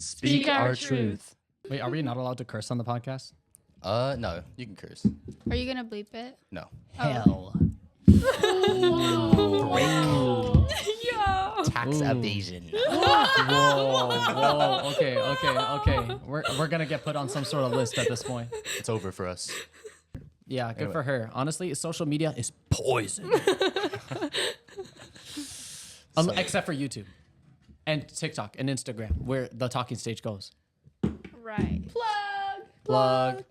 Speak our truth. Wait, are we not allowed to curse on the podcast? No, you can curse. Are you gonna bleep it? No. Hell. Yeah. Tax evasion. Whoa. Okay. We're gonna get put on some sort of list at this point. It's over for us. Yeah, good Anyway. for her. Honestly, social media is poison. So- Except for YouTube and TikTok and Instagram, where the talking stage goes. Right. Plug.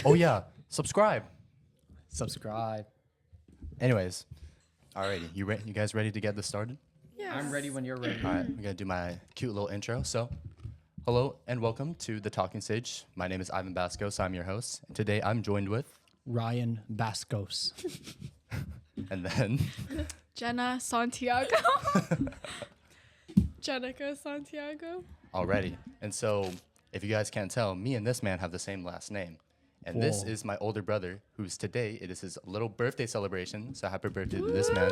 Oh yeah, subscribe. Subscribe. Anyways, alrighty, you guys ready to get this started? Yeah. I'm ready when you're ready. All right, I'm gonna do my cute little intro. So, hello and welcome to the Talking Stage. My name is Ivan Bascos. I'm your host. And today I'm joined with, Ryan Bascos. and then Jenna Santiago. Jenica Santiago. already. And so, if you guys can't tell, me and this man have the same last name. And this Whoa. is my older brother, who's today, it is his little birthday celebration. So happy birthday to this man.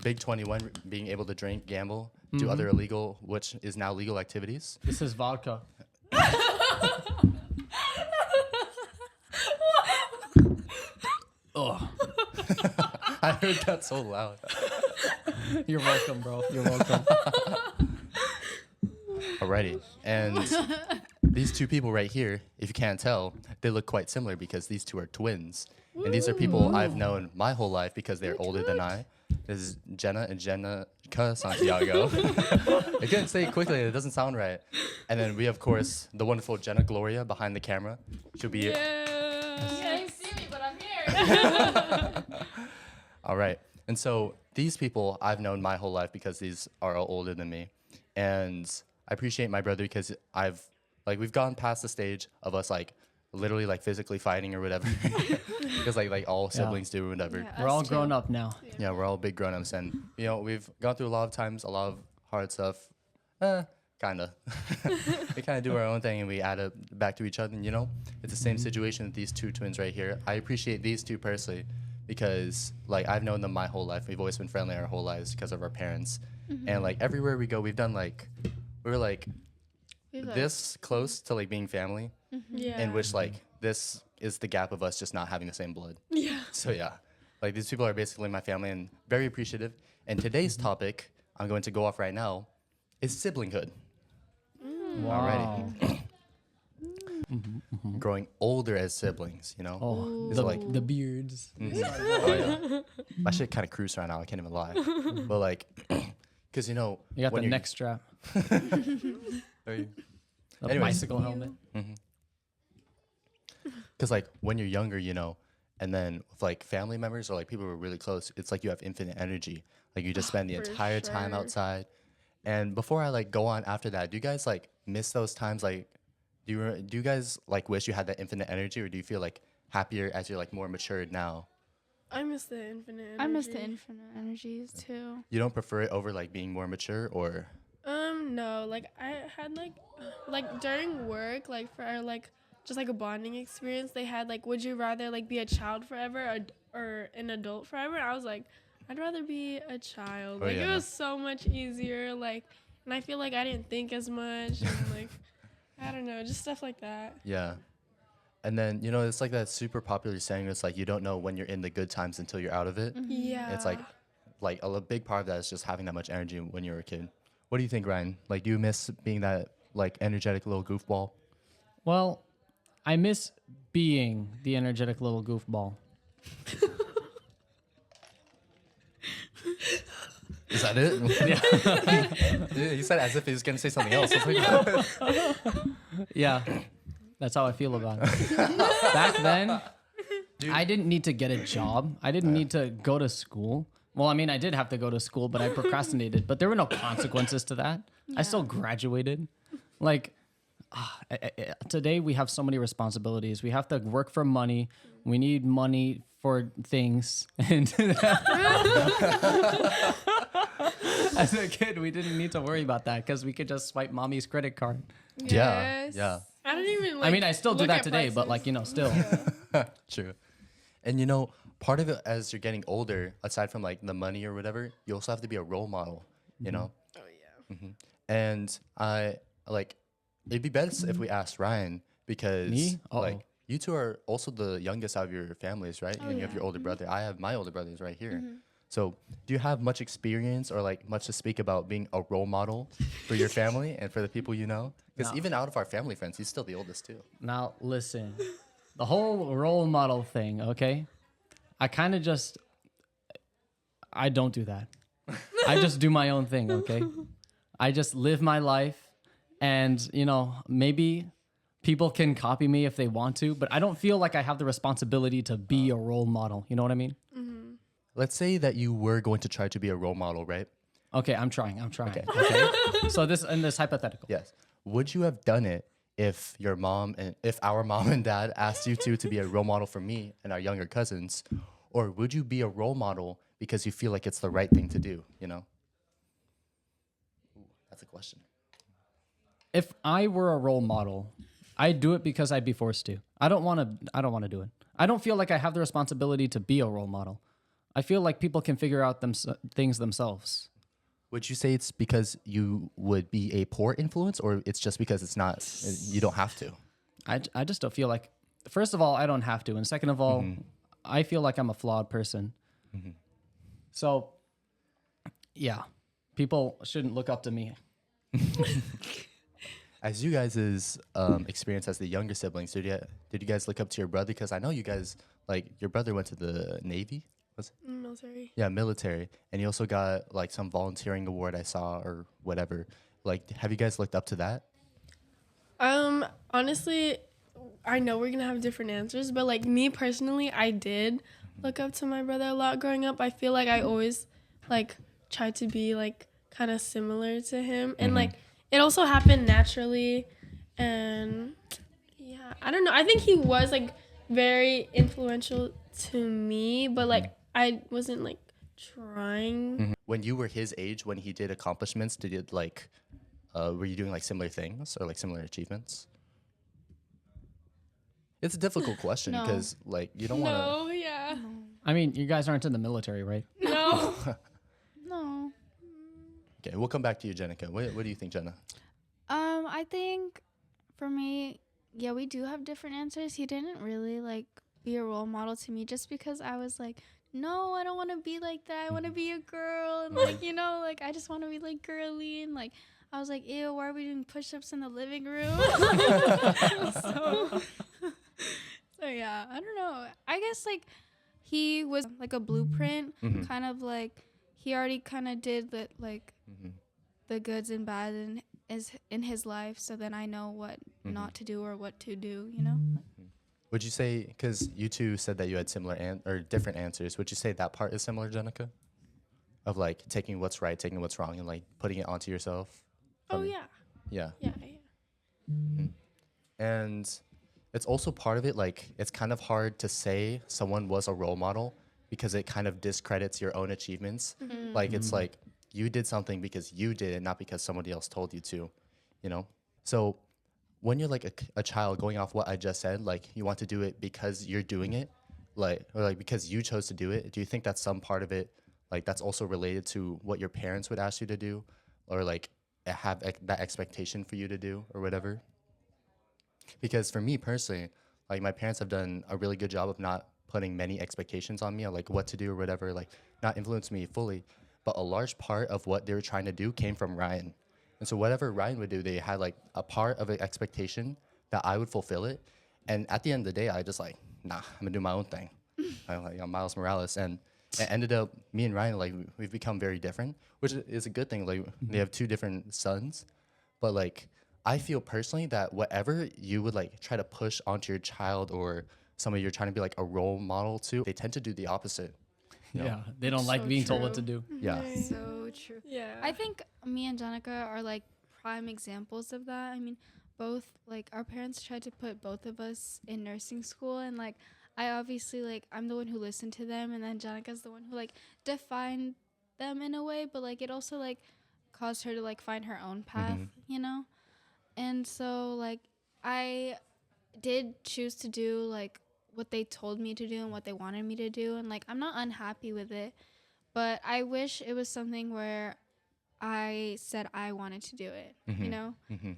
Big 21, being able to drink, gamble, do other illegal, which is now legal activities. This is vodka. Oh, I heard that so loud. you're welcome, bro. You're welcome. Alrighty. And these two people right here, if you can't tell, they look quite similar because these two are twins. And these are people I've known my whole life because they're older than I. This is Jenna and Jenica Santiago. I couldn't say it quickly. It doesn't sound right. And then we have, of course, the wonderful Jenna Gloria behind the camera. She'll be Yeah. You see me, but I'm here. all right. And so these people I've known my whole life because these are all older than me. And I appreciate my brother because we've gone past the stage of us literally physically fighting or whatever. Because like all siblings do or whatever. Yeah. We're all Us grown too. up now. Yeah, we're all big grown-ups, and we've gone through a lot of times, a lot of hard stuff. Kinda. We kind of do our own thing, and we add it back to each other. And it's the same situation with these two twins right here. I appreciate these two personally because I've known them my whole life. We've always been friendly our whole lives because of our parents, and everywhere we go, we've done we're this close to being family, Yeah. in which this is the gap of us just not having the same blood. Yeah. So yeah, these people are basically my family and very appreciative. And today's topic I'm going to go off right now is siblinghood. Wow. Growing older as siblings, Oh, It's the beards. Oh, yeah. My shit kind of cruise right now. I can't even lie. But because You got when the you're- neck strap. Are you- The Anyways. bicycle helmet. Because when you're younger, and then with family members or people who are really close, it's you have infinite energy. You just spend the For entire time sure. outside. And before I go on after that, do you guys miss those times? Do you guys wish you had that infinite energy, or do you feel happier as you're more matured now? I miss the infinite energy. I miss the infinite energies too. You don't prefer it over being more mature, or No, I had during work, for our just a bonding experience, they had would you rather be a child forever or an adult forever? I was I'd rather be a child. Oh, It yeah. was so much easier, and I feel I didn't think as much and I don't know, just stuff like that. yeah. And then it's that super popular saying. It's you don't know when you're in the good times until you're out of it. Yeah. It's a big part of that is just having that much energy when you were a kid. What do you think, Ryan? Do you miss being that energetic little goofball? Well, I miss being the energetic little goofball. Is that it? Yeah. He said it as if he was gonna say something else. I was Yeah, that's how I feel about it. Back then, Dude. I didn't need to get a job. I didn't need to go to school. Well, I mean, I did have to go to school, but I procrastinated. But there were no consequences to that. I still graduated. Today we have so many responsibilities. We have to work for money. We need money for things. And as a kid, we didn't need to worry about that because we could just swipe mommy's credit card. Yeah, yeah. I don't even I mean, I still do look that at today, but prices. still. True. And part of it as you're getting older, aside from the money or whatever, you also have to be a role model. Oh yeah. And like, it'd be best if we asked Ryan because Me? like Uh-oh. you two are also the youngest out of your families, right? Oh, And you have yeah. your older brother. I have my older brothers right here. Mm-hmm. So, do you have much experience or like much to speak about being a role model for your family and for the people you know? Because No. even out of our family friends, he's still the oldest too. Now listen, the whole role model thing. Okay, I kind of just I don't do that. I just do my own thing. Okay, I just live my life, and maybe people can copy me if they want to, but I don't feel like I have the responsibility to be a role model. You know what I mean? Let's say that you were going to try to be a role model, right? Okay, I'm trying. Okay. Okay. So this hypothetical. Yes. Would you have done it if your mom and if our mom and dad asked you to be a role model for me and our younger cousins, or would you be a role model because you feel like it's the right thing to do? You know. Ooh, that's a question. If I were a role model, I'd do it because I'd be forced to. I don't want to do it. I don't feel like I have the responsibility to be a role model. I feel like people can figure out things themselves. Would you say it's because you would be a poor influence, or it's just because it's not? You don't have to. I just don't feel like. First of all, I don't have to, and second of all, I feel like I'm a flawed person. So, yeah, people shouldn't look up to me. As you guys' experience as the younger siblings, did you guys look up to your brother? Because I know you guys, like, your brother went to the Navy. Was it? Military. Yeah, military. And he also got, like, some volunteering award I saw or whatever. Like, have you guys looked up to that? Honestly, I know we're gonna have different answers, but like me personally, I did look up to my brother a lot growing up. I feel like I always like tried to be like kind of similar to him, and like it also happened naturally. And yeah, I don't know. I think he was like very influential to me, but like I wasn't like trying. When you were his age, when he did accomplishments, did it, like, were you doing, like, similar things or, like, similar achievements? It's a difficult question No. because, like, you don't want No, yeah, I mean, you guys aren't in the military, right? no. No. to. Okay, we'll come back to you, Jenica. What do you think, Jenna? I think for me, yeah, we do have different answers. He didn't really like be a role model to me just because I was like, no, I don't want to be like that. I want to be a girl, and like like I just want to be like girly, and like I was like, ew, why are we doing push-ups in the living room? So yeah, I don't know. I guess like he was like a blueprint, kind of like he already kind of did the like the goods and bads in his life. So then I know what not to do or what to do. Would you say, because you two said that you had similar or different answers, would you say that part is similar, Jenica? Of like taking what's right, taking what's wrong, and like putting it onto yourself? Oh From- yeah, Yeah. yeah. And it's also part of it, like, it's kind of hard to say someone was a role model because it kind of discredits your own achievements. Like, it's like you did something because you did it, not because somebody else told you to, you know? So when you're like a child, going off what I just said, like you want to do it because you're doing it, like, or like because you chose to do it, do you think that's some part of it, like that's also related to what your parents would ask you to do, or like have that expectation for you to do or whatever? Because for me personally, like my parents have done a really good job of not putting many expectations on me on like what to do or whatever, like not influence me fully. But a large part of what they were trying to do came from Ryan. And so whatever Ryan would do, they had like a part of an expectation that I would fulfill it. And at the end of the day, I just like, nah, I'm gonna do my own thing. I'm like, I'm Miles Morales. And it ended up, me and Ryan, like we've become very different, which is a good thing. Like they have two different sons, but like, I feel personally that whatever you would like try to push onto your child or somebody you're trying to be like a role model to, they tend to do the opposite. You know? Yeah, they don't like So being told what to true. do. Yeah. So true. Yeah. I think me and Jenica are like prime examples of that. I mean, both like our parents tried to put both of us in nursing school, and like I obviously like I'm the one who listened to them, and then Jenica's the one who like defined them in a way, but like it also like caused her to like find her own path, And so like I did choose to do like what they told me to do and what they wanted me to do, and like I'm not unhappy with it, but I wish it was something where I said I wanted to do it, you know? Mm-hmm.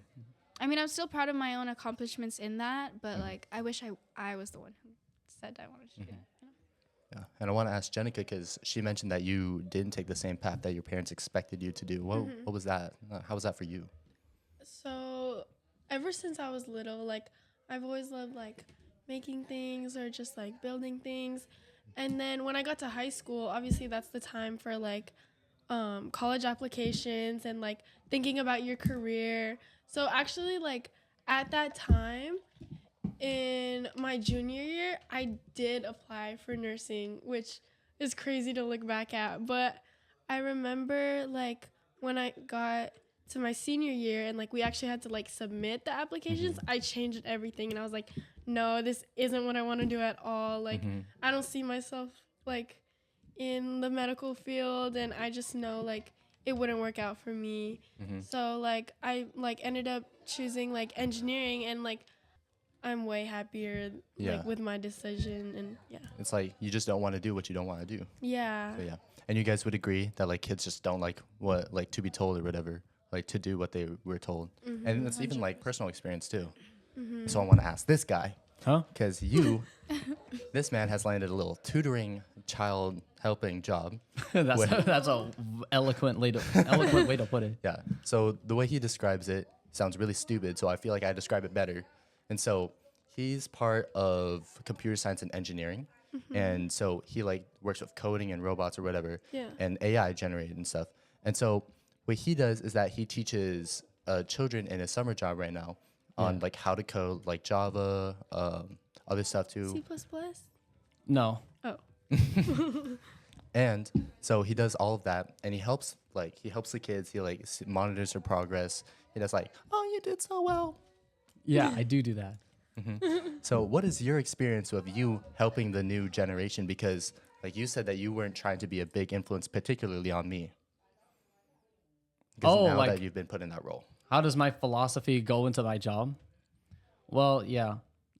I mean, I'm still proud of my own accomplishments in that, but like, I wish I was the one who said I wanted to do it. You know? Yeah, and I want to ask Jenica because she mentioned that you didn't take the same path that your parents expected you to do. What was that? How was that for you? So ever since I was little, like I've always loved like making things or just like building things. And then when I got to high school, obviously that's the time for like college applications and like thinking about your career. So actually like at that time in my junior year, I did apply for nursing, which is crazy to look back at. But I remember like when I got to my senior year and like we actually had to like submit the applications, I changed everything and I was like, no, this isn't what I want to do at all. Like I don't see myself like in the medical field, and I just know like it wouldn't work out for me. So like I like ended up choosing like engineering, and like I'm way happier like with my decision. And It's like you just don't want to do what you don't want to do. So, yeah. And you guys would agree that like kids just don't like what like to be told or whatever, like to do what they were told. And it's even like personal experience too. So I want to ask this guy, because this man has landed a little tutoring child helping job. That's a eloquent way to put it. Yeah. So the way he describes it sounds really stupid. So I feel like I describe it better. And so he's part of computer science and engineering. And so he like works with coding and robots or whatever, and AI generated and stuff. And so what he does is that he teaches children in a summer job right now on like how to code like Java, other stuff too. C++? No. Oh. And so he does all of that, and he helps the kids. He like monitors their progress. He does like, oh, you did so well. Yeah, I do that. So what is your experience of you helping the new generation? Because like you said that you weren't trying to be a big influence, particularly on me. Because now that you've been put in that role. How does my philosophy go into my job? Well, yeah.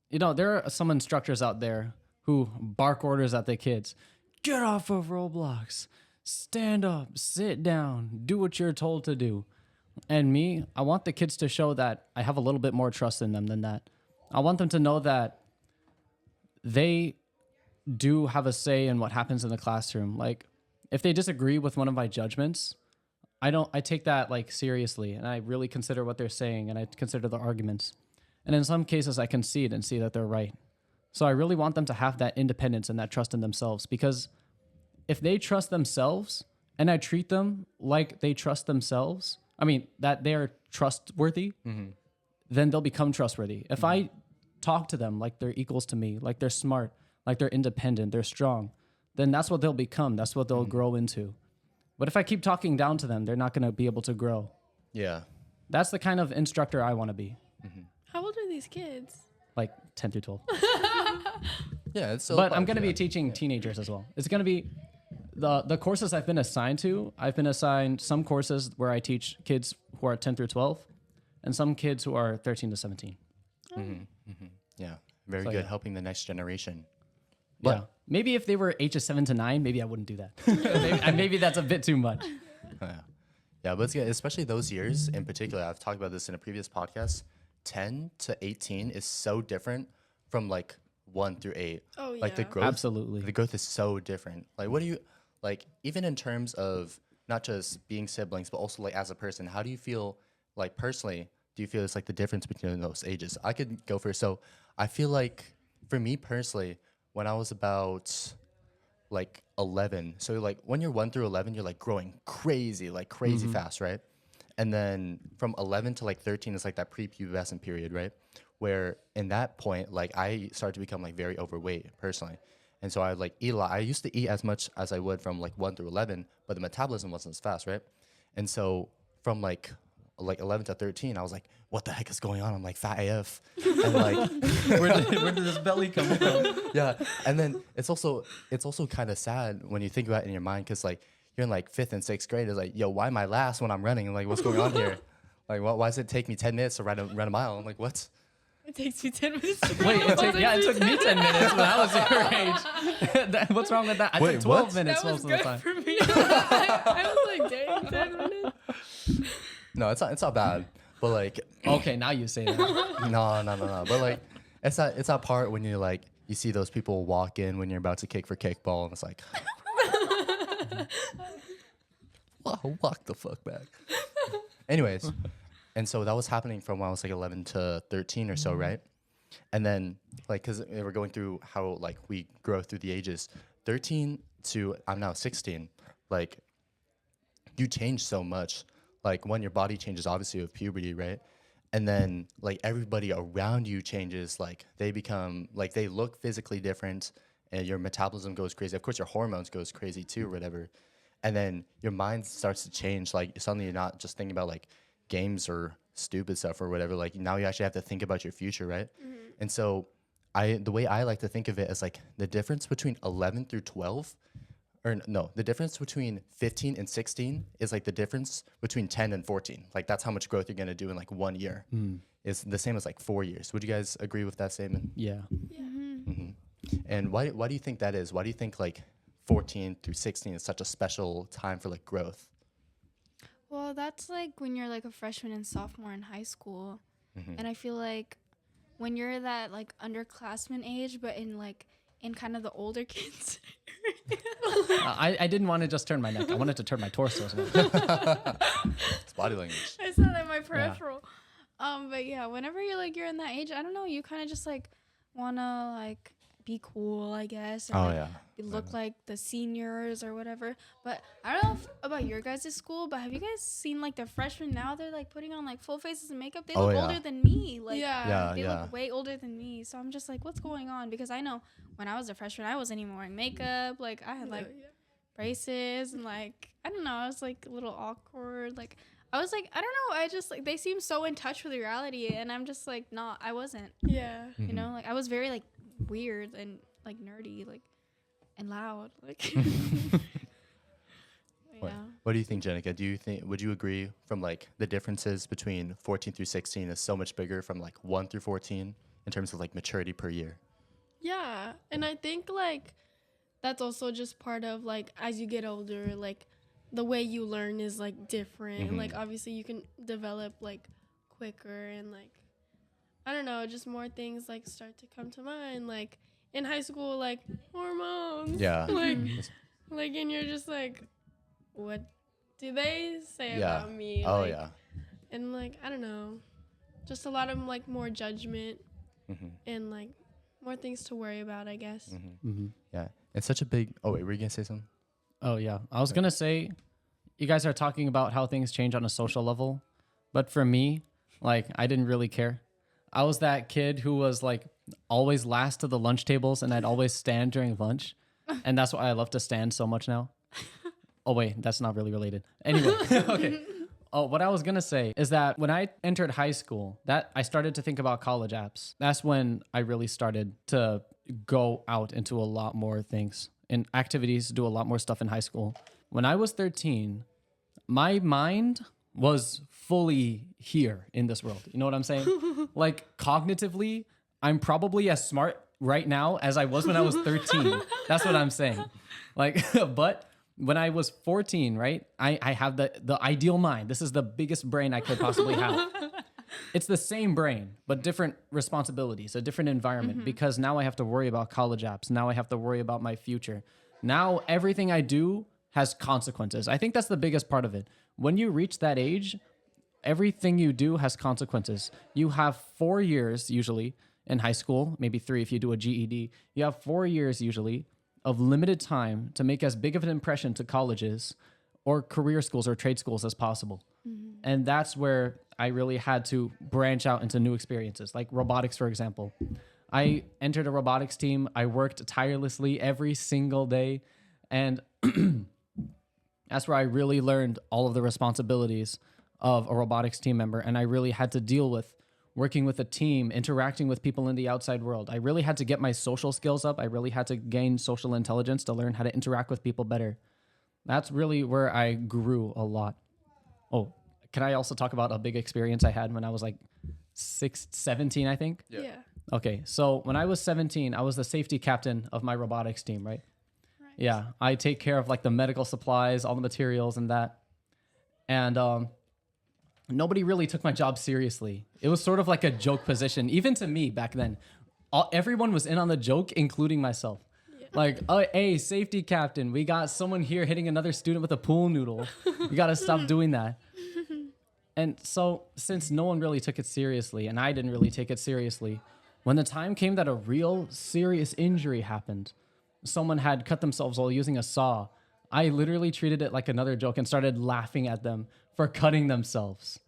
You know, there are some instructors out there who bark orders at the kids. Get off of Roblox. Stand up. Sit down. Do what you're told to do. And me, I want the kids to show that I have a little bit more trust in them than that. I want them to know that they do have a say in what happens in the classroom. Like, if they disagree with one of my judgments, I take that like seriously, and I really consider what they're saying, and I consider the arguments. And in some cases, I concede and see that they're right. So I really want them to have that independence and that trust in themselves, because if they trust themselves and I treat them like they trust themselves, I mean, that they're trustworthy, then they'll become trustworthy. If I talk to them like they're equals to me, like they're smart, like they're independent, they're strong, then that's what they'll become. That's what they'll grow into. But if I keep talking down to them, they're not going to be able to grow. Yeah. That's the kind of instructor I want to be. How old are these kids? Like 10 through 12. Yeah, it's so But I'm going to be teaching teenagers as well. It's going to be the courses I've been assigned to. I've been assigned some courses where I teach kids who are 10 through 12 and some kids who are 13 to 17. Yeah, very good. Helping the next generation. Yeah. Maybe if they were ages 7 to 9, maybe I wouldn't do that. maybe that's a bit too much. Yeah, but it's good, especially those years in particular. I've talked about this in a previous podcast. 10 to 18 is so different from like 1 through 8. Oh, yeah. Like the growth. Absolutely. The growth is so different. Like, what do you, like, even in terms of not just being siblings, but also like as a person, how do you feel, like personally, do you feel it's like the difference between those ages? I could go first. So I feel like for me personally, when I was about like 11, so like when you're 1 through 11, you're like growing crazy fast, right? And then from 11 to like 13 is like that prepubescent period, right? Where in that point, like I started to become like very overweight personally. And so I like eat a lot. I used to eat as much as I would from like 1 through 11, but the metabolism wasn't as fast, right? And so from like 11 to 13, I was like, what the heck is going on? I'm like fat AF. And like, where did this belly come from? Yeah. And then it's also kind of sad when you think about it in your mind, because like you're in like 5th and 6th grade. It's like, yo, why am I last when I'm running? Like, what's going on here? Like, why does it take me 10 minutes to run a mile? I'm like, what? It takes me 10 minutes to Wait, grow. it took me 10 minutes when I was your age. What's wrong with that? I Wait, took 12 what? minutes That was most of the good time. for me. I was like, dang, 10 minutes. No, it's not bad. But like, Okay, now you say that. no. But like, it's that part when you like you see those people walk in when you're about to kick for kickball, and it's like, walk the fuck back. Anyways, and so that was happening from when I was like 11 to 13 or so, right? And then like, cause we're going through how like we grow through the ages, 13 to I'm now 16, like you change so much. Like when your body changes, obviously with puberty, right? And then like everybody around you changes, like they become like they look physically different, and your metabolism goes crazy. Of course, your hormones goes crazy too, or whatever. And then your mind starts to change. Like suddenly you're not just thinking about like games or stupid stuff or whatever. Like now you actually have to think about your future, right? And so the way I like to think of it is like the difference between 11 through 12, or no, the difference between 15 and 16 is like the difference between 10 and 14. Like that's how much growth you're gonna do in like 1 year. It's the same as like 4 years. Would you guys agree with that statement? Yeah. And why do you think that is? Why do you think like 14 through 16 is such a special time for like growth? Well, that's like when you're like a freshman and sophomore in high school. And I feel like when you're that like underclassmen age, but in kind of the older kids. I didn't want to just turn my neck. I wanted to turn my torso as well. It's body language. I saw that in my peripheral. But yeah, whenever you're in that age, I don't know, you kind of just like wanna like be cool, I guess. Or, Oh like, yeah. look like the seniors or whatever. But I don't know about your guys' school, but have you guys seen like the freshmen now? They're like putting on like full faces and makeup. They Oh, look yeah. older than me. Like Yeah, they yeah. look way older than me. So I'm just like, what's going on? Because I know when I was a freshman, I wasn't even wearing makeup. Like I had like braces and like I don't know, I was like a little awkward. Like I was like, I don't know, I just like they seem so in touch with reality, and I'm just like, not. I wasn't. Yeah. Mm-hmm. You know, like I was very like weird and like nerdy, like and loud. Like What do you think, Jenica? Would you agree from like the differences between 14 through 16 is so much bigger from like 1 through 14 in terms of like maturity per year? Yeah, and I think like that's also just part of like as you get older, like the way you learn is like different. Mhm. Like obviously you can develop like quicker, and like I don't know, just more things like start to come to mind. Like in high school, like hormones. Yeah. like and you're just like, what do they say Yeah. about me? Oh Like, yeah. And like I don't know, just a lot of like more judgment Mhm. and like more things to worry about, I guess. Yeah. It's such a big. Oh wait, were you gonna say something? Oh, yeah. I was going to say, you guys are talking about how things change on a social level. But for me, like, I didn't really care. I was that kid who was, like, always last to the lunch tables, and I'd always stand during lunch. And that's why I love to stand so much now. Oh, wait, that's not really related. Anyway, okay. Oh, what I was going to say is that when I entered high school, that I started to think about college apps. That's when I really started to go out into a lot more things and activities, do a lot more stuff in high school. When I was 13, my mind was fully here in this world. You know what I'm saying? Like cognitively, I'm probably as smart right now as I was when I was 13. That's what I'm saying. Like, but when I was 14, right, I have the ideal mind. This is the biggest brain I could possibly have. It's the same brain, but different responsibilities, a different environment, because now I have to worry about college apps. Now I have to worry about my future. Now everything I do has consequences. I think that's the biggest part of it. When you reach that age, everything you do has consequences. You have 4 years usually in high school, maybe 3 if you do a GED. You have 4 years usually of limited time to make as big of an impression to colleges or career schools or trade schools as possible. And that's where I really had to branch out into new experiences, like robotics, for example. I entered a robotics team. I worked tirelessly every single day. And that's where I really learned all of the responsibilities of a robotics team member. And I really had to deal with working with a team, interacting with people in the outside world. I really had to get my social skills up. I really had to gain social intelligence to learn how to interact with people better. That's really where I grew a lot. Oh, can I also talk about a big experience I had when I was like 17, I think. Yeah. Yeah. Okay, so when I was 17, I was the safety captain of my robotics team, right? Yeah, I take care of like the medical supplies, all the materials and that. And nobody really took my job seriously. It was sort of like a joke position, even to me back then. Everyone was in on the joke, including myself. Like, oh, hey, safety captain, we got someone here hitting another student with a pool noodle. You got to stop doing that. And so, since no one really took it seriously, and I didn't really take it seriously, when the time came that a real serious injury happened, someone had cut themselves while using a saw, I literally treated it like another joke and started laughing at them for cutting themselves.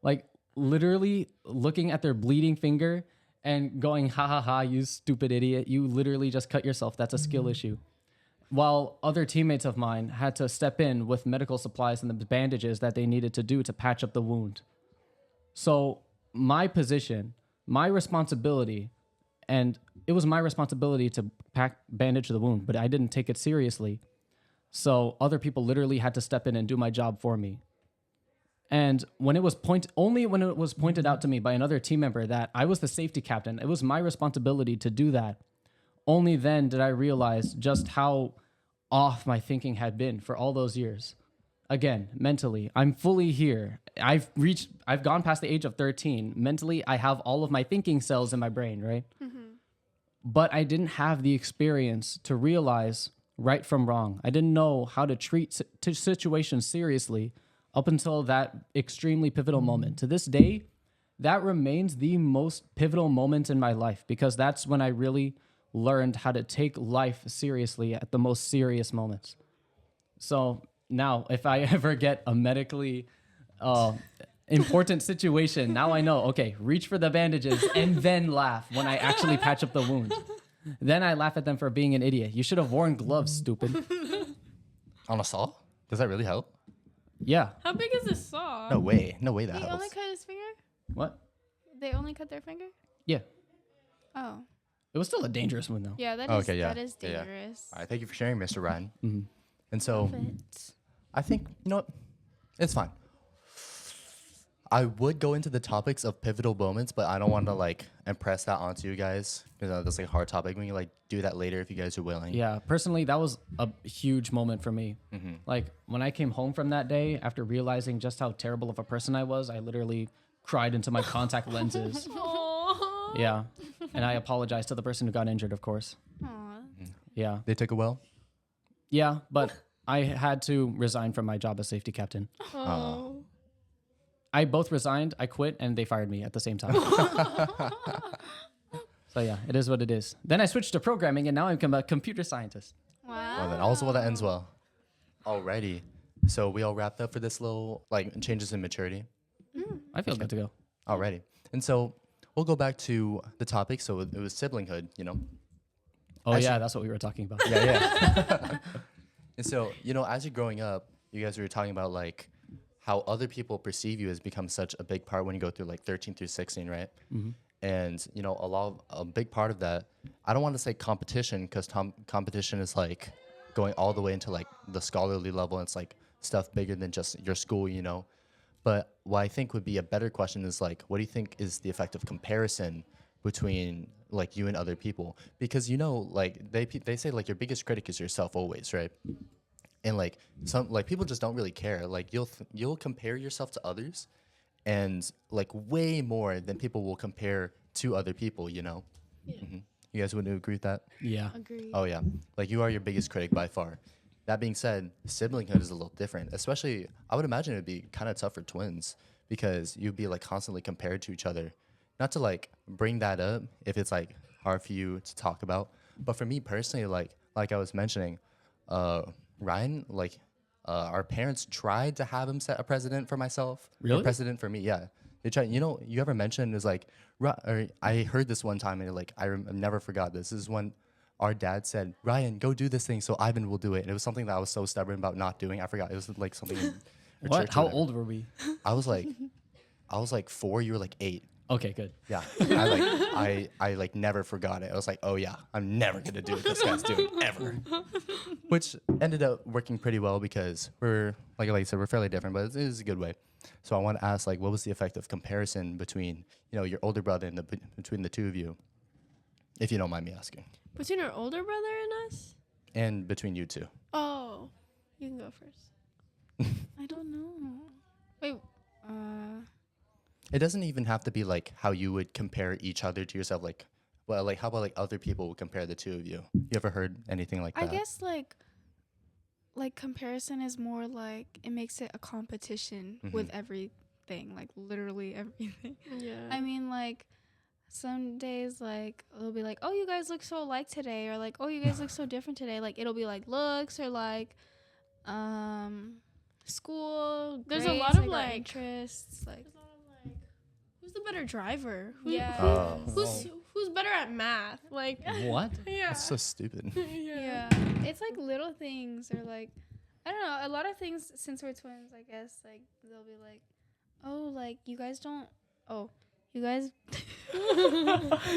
Like, literally looking at their bleeding finger and going, ha ha ha, you stupid idiot. You literally just cut yourself. That's a skill issue. While other teammates of mine had to step in with medical supplies and the bandages that they needed to do to patch up the wound. So my position, my responsibility, and it was my responsibility to bandage the wound, but I didn't take it seriously. So other people literally had to step in and do my job for me. And when it was pointed out to me by another team member that I was the safety captain, it was my responsibility to do that. Only then did I realize just how off my thinking had been for all those years. Again, mentally, I'm fully here. I've gone past the age of 13. Mentally, I have all of my thinking cells in my brain, right? But I didn't have the experience to realize right from wrong. I didn't know how to treat situations seriously up until that extremely pivotal moment. To this day, that remains the most pivotal moment in my life because that's when I really learned how to take life seriously at the most serious moments. So now, if I ever get a medically important situation, now I know, okay, reach for the bandages and then laugh when I actually patch up the wound. Then I laugh at them for being an idiot. You should have worn gloves, stupid. On a saw? Does that really help? Yeah. How big is this saw? No way that They helps. only cut his finger? What? They only cut their finger? Yeah. Oh. It was still a dangerous wound, though. Yeah, that is Okay, yeah. that is Yeah, yeah. dangerous. All right, thank you for sharing, Mr. Ryan. Mm-hmm. And so But I think, you know what? It's fine. I would go into the topics of pivotal moments, but I don't want to like impress that onto you guys because that's like a hard topic. We can like do that later if you guys are willing. Yeah, personally, that was a huge moment for me. Like, when I came home from that day, after realizing just how terrible of a person I was, I literally cried into my contact lenses. Aww. Yeah. And I apologized to the person who got injured, of course. aw. Yeah. They took it well. Yeah, but I had to resign from my job as safety captain. Oh. I both resigned, I quit, and they fired me at the same time. So yeah, it is what it is. Then I switched to programming, and now I'm a computer scientist. Wow. Well, then also well that ends well. Alrighty. So we all wrapped up for this little like changes in maturity. I feel good to go. Alrighty. And so we'll go back to the topic. So it was siblinghood, you know. Oh Actually- yeah, that's what we were talking about. Yeah. And so, you know, as you're growing up, you guys were talking about like how other people perceive you has become such a big part when you go through like 13 through 16, right? And, you know, a big part of that, I don't want to say competition because competition is like going all the way into like the scholarly level. And it's like stuff bigger than just your school, you know. But what I think would be a better question is like, what do you think is the effect of comparison between like you and other people? Because, you know, like they say like your biggest critic is yourself always, right? And like some like people just don't really care. Like you'll compare yourself to others, and like way more than people will compare to other people. You know, You guys wouldn't agree with that? Yeah. Agreed. Oh yeah, like you are your biggest critic by far. That being said, siblinghood is a little different. Especially, I would imagine it'd be kind of tough for twins because you'd be like constantly compared to each other. Not to like bring that up if it's like hard for you to talk about, but for me personally, like I was mentioning, Ryan, like our parents tried to have him set a precedent for myself. Really? A precedent for me, yeah. They tried. You know, you ever mentioned is like, or I heard this one time and like I never forgot this. This is when our dad said, "Ryan, go do this thing so Ivan will do it." And it was something that I was so stubborn about not doing. I forgot. It was like something. In What? church or How whatever. old were we? I was like 4. You were like 8. Okay, good. Yeah, I like never forgot it. I was like, oh yeah, I'm never gonna do what this guy's doing ever. Which ended up working pretty well because we're like I said, we're fairly different, but it is a good way. So I want to ask, like, what was the effect of comparison between your older brother and between the two of you, if you don't mind me asking, Between our older brother and us? and between you two? Oh, you can go first. I don't know. Wait. It doesn't even have to be like how you would compare each other to yourself. Like, well, like how about like other people would compare the two of you? You ever heard anything like that? I guess like comparison is more like it makes it a competition with everything, like literally everything. Yeah. I mean, like some days, like it'll be like, oh, you guys look so alike today, or like, oh, you guys look so different today. Like it'll be like looks or like, school. There's a grades, lot of, our like- interests, like. Who's the better driver? Yeah. Who's better at math? Like, What? yeah. That's so stupid. Yeah, it's like little things or like I don't know, a lot of things since we're twins, I guess, like they'll be like, oh, like you guys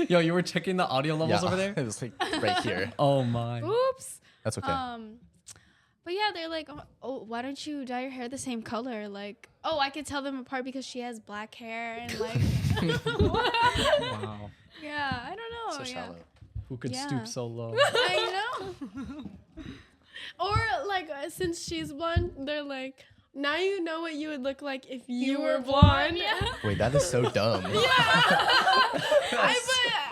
Yo, you were checking the audio levels over there? It was like right here. Oh my. oops. That's okay. But yeah, they're like, oh, why don't you dye your hair the same color? Like, oh, I could tell them apart because she has black hair and like Wow. yeah, I don't know. So yeah. shallow. Who could Yeah. stoop so low? I know. Or like since she's blonde, they're like, now you know what you would look like if you were blonde. Yeah. Wait, that is so dumb.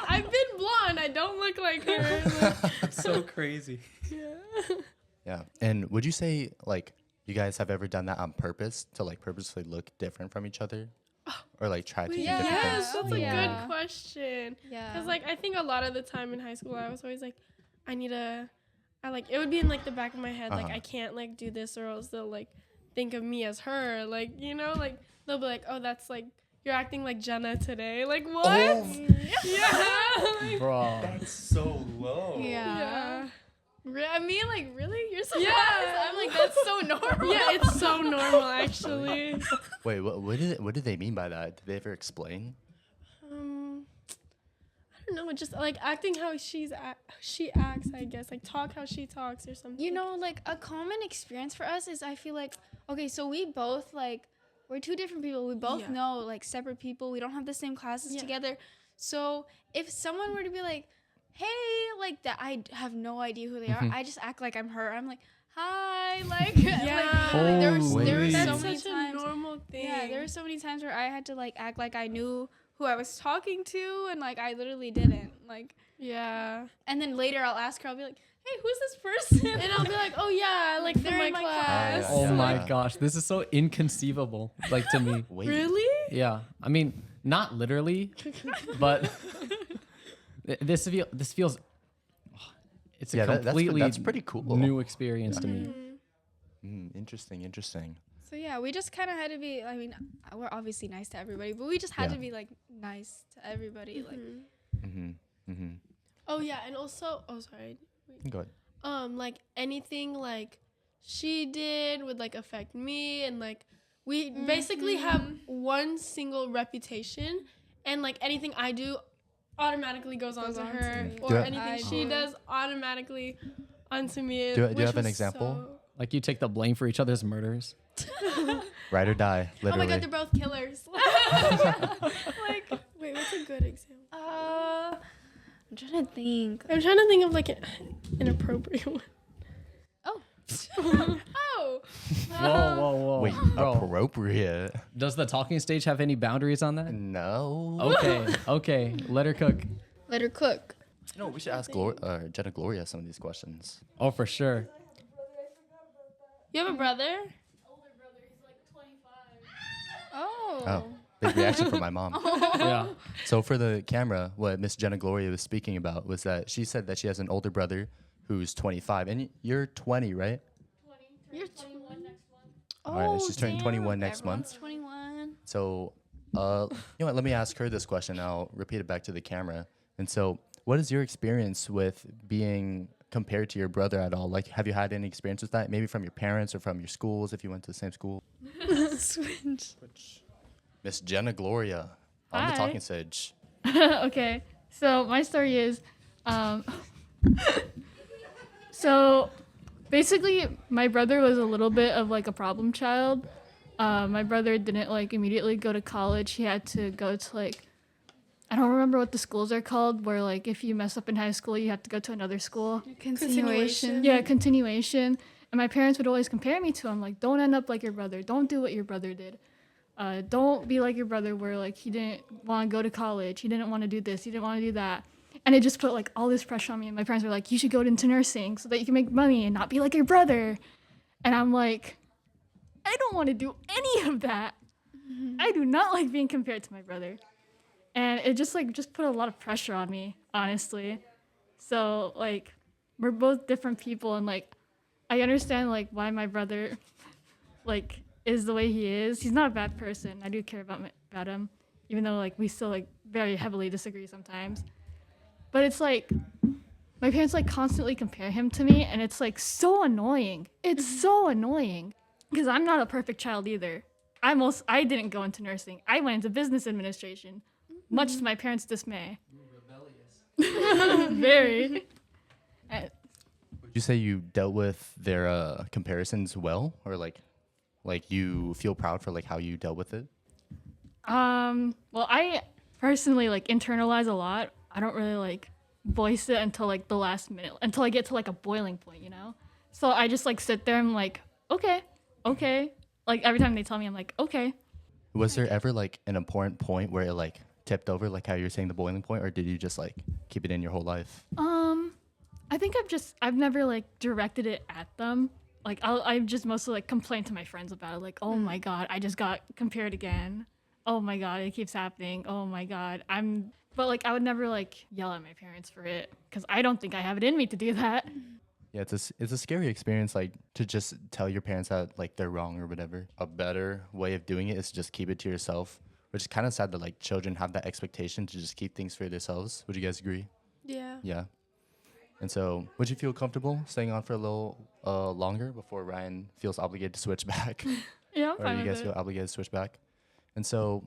I've been blonde. I don't look like her. Like, So crazy. yeah. Yeah. And would you say like you guys have ever done that on purpose to like purposely look different from each other, or like try to do different things? Yes, that's a Yeah. good question. Yeah. Because like I think a lot of the time in high school, I was always like, it would be in like the back of my head, like Uh-huh. I can't like do this or else they'll like think of me as her, like like they'll be like, oh, that's like you're acting like Jenna today, like what? Oh. Yeah. Bro. That's so low. Yeah. I mean, like, really? You're surprised? Yeah. I'm like, that's so normal. Yeah, it's so normal actually. Wait, what did they mean by that? Did they ever explain? I don't know, just like acting how she acts, I guess, like talk how she talks or something. You know, like, a common experience for us is I feel like, okay, so we both, like, we're two different people. We both Yeah. know, like, separate people. We don't have the same classes Yeah. together. So if someone were to be like, hey, like, that I have no idea who they are, I just act like I'm her. I'm like, hi, like, Yeah. there were Holy. so That's many such a times. normal thing. Yeah, there were so many times where I had to like act like I knew who I was talking to, and like I literally didn't. Like, Yeah. and then later I'll ask her. I'll be like, "Hey, who's this person?" And I'll be like, oh yeah, like They're from in my my class. class. Oh Yeah. my gosh, this is so inconceivable, like to me. Wait. Really? Yeah, I mean, not literally, but this feels. It's a Yeah, completely that's pretty cool. new experience to me. Interesting. So yeah, we just kind of had to be. I mean, we're obviously nice to everybody, but we just had Yeah. to be like nice to everybody. Like, Oh yeah, and also, oh sorry. Go ahead. Like anything like she did would like affect me, and like we basically have one single reputation, and like anything I do automatically goes on to on to her, me. or Do I- anything she does automatically onto me. Do you which have an was example? Like you take the blame for each other's murders. Ride or die, oh literally. my god, they're both killers. Like, wait, what's a good example? I'm trying to think. I'm trying to think of like an inappropriate one. Oh. Oh, Whoa. Wait, Bro, appropriate? does the talking stage have any boundaries on that? No. Okay. Let her cook. Let her cook. No, we should ask Jenna Gloria some of these questions. Oh, for sure. you have a brother? Oh. Oh, big reaction from my mom. Yeah. So for the camera, what Miss Jenna Gloria was speaking about was that she said that she has an older brother who's 25, and you're 20, right? You're All right, she's turning 21 next Everyone's month. 21. So, you know what? Let me ask her this question. I'll repeat it back to the camera. And so, what is your experience with being compared to your brother at all? Like, have you had any experience with that? Maybe from your parents or from your schools, if you went to the same school. Switch. Miss Jenna Gloria. On the Hi. talking stage. Okay, so my story is, so basically my brother was a little bit of like a problem child. My brother didn't like immediately go to college. He had to go to like, I don't remember what the schools are called, where like if you mess up in high school, you have to go to another school. Continuation. Yeah, continuation. And my parents would always compare me to him, like, don't end up like your brother. Don't do what your brother did. Don't be like your brother, where like he didn't want to go to college. He didn't want to do this. He didn't want to do that. And it just put like all this pressure on me. And my parents were like, you should go into nursing so that you can make money and not be like your brother. And I'm like, I don't want to do any of that. I do not like being compared to my brother. And it just put a lot of pressure on me, honestly. So like we're both different people, and like I understand like why my brother like is the way he is. He's not a bad person. I do care about him, even though like we still like very heavily disagree sometimes. But it's like my parents like constantly compare him to me, and it's like so annoying. It's so annoying because I'm not a perfect child either. I didn't go into nursing. I went into business administration, much to my parents' dismay. Rebellious. Very. Would you say you dealt with their comparisons well, or like you feel proud for like how you dealt with it? Well, I personally like internalize a lot. I don't really like voice it until like the last minute, until I get to like a boiling point, you know? So I just like sit there and I'm like, okay. Like every time they tell me, I'm like, okay. Was there ever like an important point where it like tipped over, like how you're saying the boiling point, or did you just like keep it in your whole life? I think I've never like directed it at them. Like I've just mostly like complained to my friends about it. Like, oh my God, I just got compared again. Oh my God, it keeps happening. Oh my God, but like I would never like yell at my parents for it because I don't think I have it in me to do that. Yeah, it's a scary experience, like to just tell your parents that like they're wrong or whatever. A better way of doing it is to just keep it to yourself, which is kind of sad that like children have that expectation to just keep things for themselves. Would you guys agree? Yeah. Yeah. And so, would you feel comfortable staying on for a little longer before Ryan feels obligated to switch back? Yeah, I'm Or fine you with guys it. feel obligated to switch back? And so,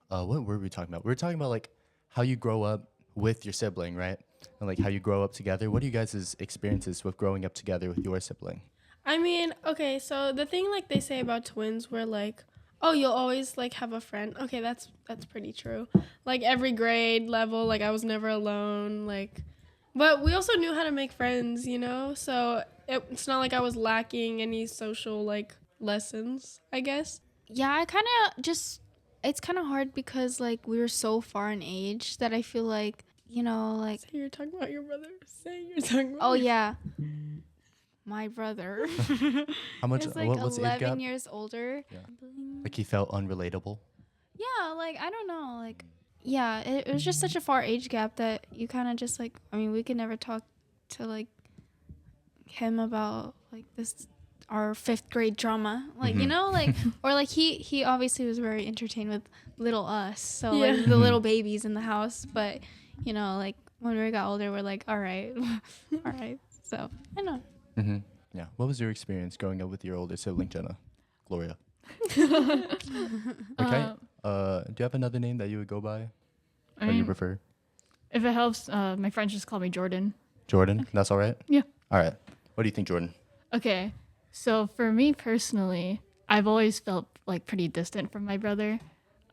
what were we talking about? We were talking about like how you grow up with your sibling, right? And like how you grow up together. What are you guys' experiences with growing up together with your sibling? I mean, okay, so the thing like they say about twins where like, oh, you'll always like have a friend. Okay, that's pretty true. Like every grade level, like I was never alone, like but we also knew how to make friends, you know? So it's not like I was lacking any social like lessons, I guess. Yeah, I kind of just, it's kind of hard because like we were so far in age that I feel like, you know, like, So you're talking about your brother? Say you're talking about oh yeah, my brother How much? is like What's the age 11 gap? years older. Yeah. Like he felt unrelatable. Yeah, like I don't know, like yeah, it was just such a far age gap that you kind of just like, I mean, we could never talk to like him about like this our 5th grade drama, like you know, like or like he obviously was very entertained with little us, so like the little babies in the house, but you know, like when we got older we're like, all right. All right, so I know. Mm-hmm. Yeah. What was your experience growing up with your older sibling, Jenna? Gloria. Okay. Do you have another name that you would go by? I Or you mean, prefer? if it helps, my friends just call me Jordan. Jordan? That's all right? Yeah. All right. What do you think, Jordan? Okay, so for me personally, I've always felt like pretty distant from my brother.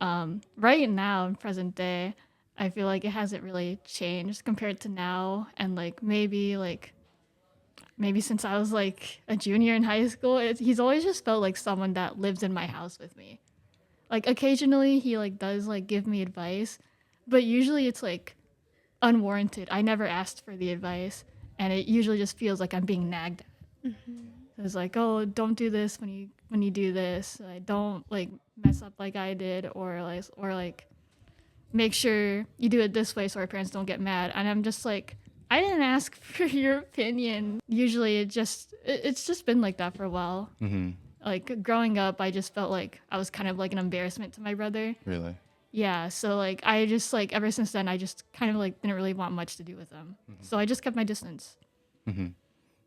Right now, in present day, I feel like it hasn't really changed compared to now, and like maybe since I was like a junior in high school, he's always just felt like someone that lives in my house with me. Like occasionally he like does like give me advice, but usually it's like unwarranted. I never asked for the advice, and it usually just feels like I'm being nagged at. So it's like, oh, don't do this when you do this. Like, don't like mess up like I did, or like make sure you do it this way so our parents don't get mad. And I'm just like, I didn't ask for your opinion. Usually it's just been like that for a while. Mm-hmm. Like growing up, I just felt like I was kind of like an embarrassment to my brother. Really? Yeah, so like I just like ever since then I just kind of like didn't really want much to do with him. So I just kept my distance. Mm-hmm.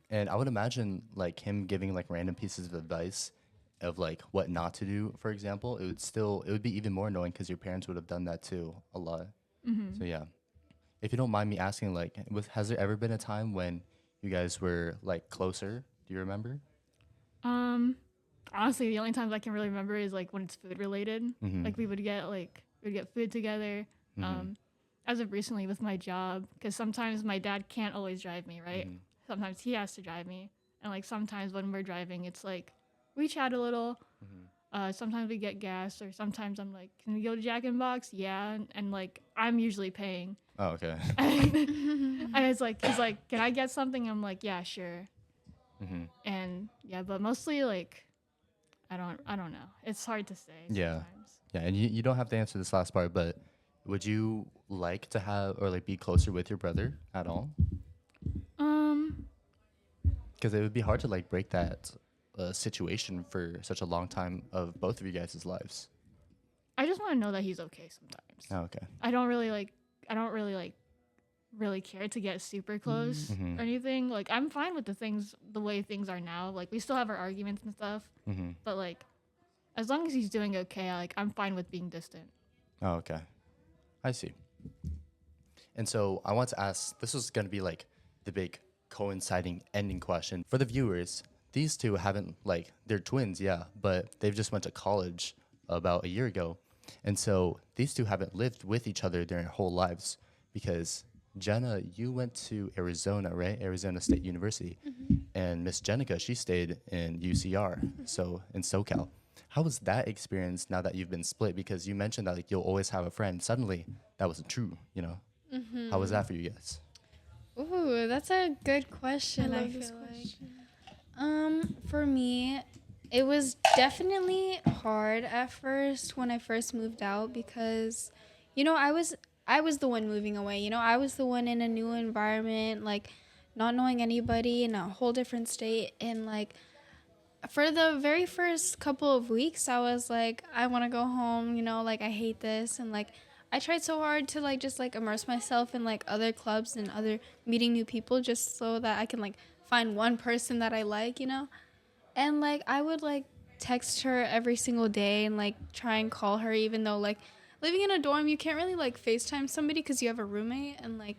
And I would imagine like him giving like random pieces of advice of like what not to do, for example, it would be even more annoying because your parents would have done that too a lot. So yeah, if you don't mind me asking, like, has there ever been a time when you guys were like closer? Do you remember? Honestly, the only times I can really remember is like when it's food related. Like we'd get food together. As of recently with my job, because sometimes my dad can't always drive me, right? Sometimes he has to drive me, and like sometimes when we're driving, it's like we chat a little. Sometimes we get gas, or sometimes I'm like, "Can we go to Jack in the Box?" Yeah, and like I'm usually paying. Oh, okay. And it's like he's like, "Can I get something?" I'm like, "Yeah, sure." And yeah, but mostly like I don't know. It's hard to say Yeah. sometimes. Yeah, and you don't have to answer this last part, but would you like to have or like be closer with your brother at all? Because it would be hard to like break that situation for such a long time of both of you guys' lives. I just want to know that he's okay sometimes. Oh, okay. I don't really really care to get super close or anything. Like I'm fine with the way things are now. Like we still have our arguments and stuff, but like as long as he's doing okay, I'm fine with being distant. Oh, okay. I see. And so I want to ask, this was going to be like the big coinciding ending question for the viewers. These two haven't like, they're twins, yeah, but they've just went to college about a year ago. And so these two haven't lived with each other their whole lives because Jenna, you went to Arizona, right? Arizona State University. And Miss Jenica, she stayed in UCR, so in SoCal. How was that experience now that you've been split? Because you mentioned that like you'll always have a friend. Suddenly, that wasn't true, you know? How was that for you guys? Ooh, that's a good question. I I love feel this like. question. For me, it was definitely hard at first when I first moved out because, I was the one moving away. I was the one in a new environment, like not knowing anybody in a whole different state, and like for the very first couple of weeks, I was like, I want to go home. Like I hate this, and like I tried so hard to like just like immerse myself in like other clubs and other meeting new people just so that I can like find one person that I like, And like I would like text her every single day and like try and call her even though like living in a dorm you can't really like FaceTime somebody cuz you have a roommate and like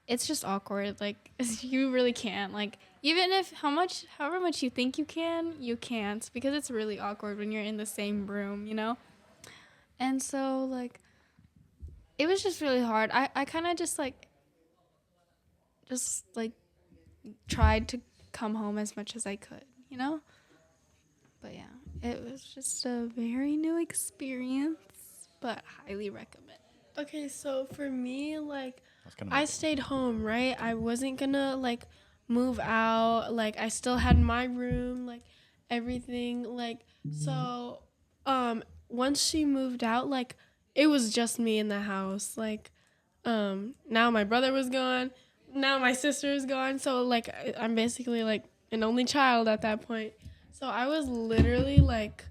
it's just awkward like you really can't like even if however much you think you can't because it's really awkward when you're in the same room, And so like it was just really hard. I kind of just like tried to come home as much as I could, But yeah, it was just a very new experience, but highly recommend. Okay, so for me, like, Kind I stayed home, right? I wasn't gonna, like, move out. Like, I still had my room, like, everything. Like, so, once she moved out, like, it was just me in the house. Like, now my brother was gone. Now my sister is gone. So, like, I'm basically, like, an only child at that point. So I was literally, like,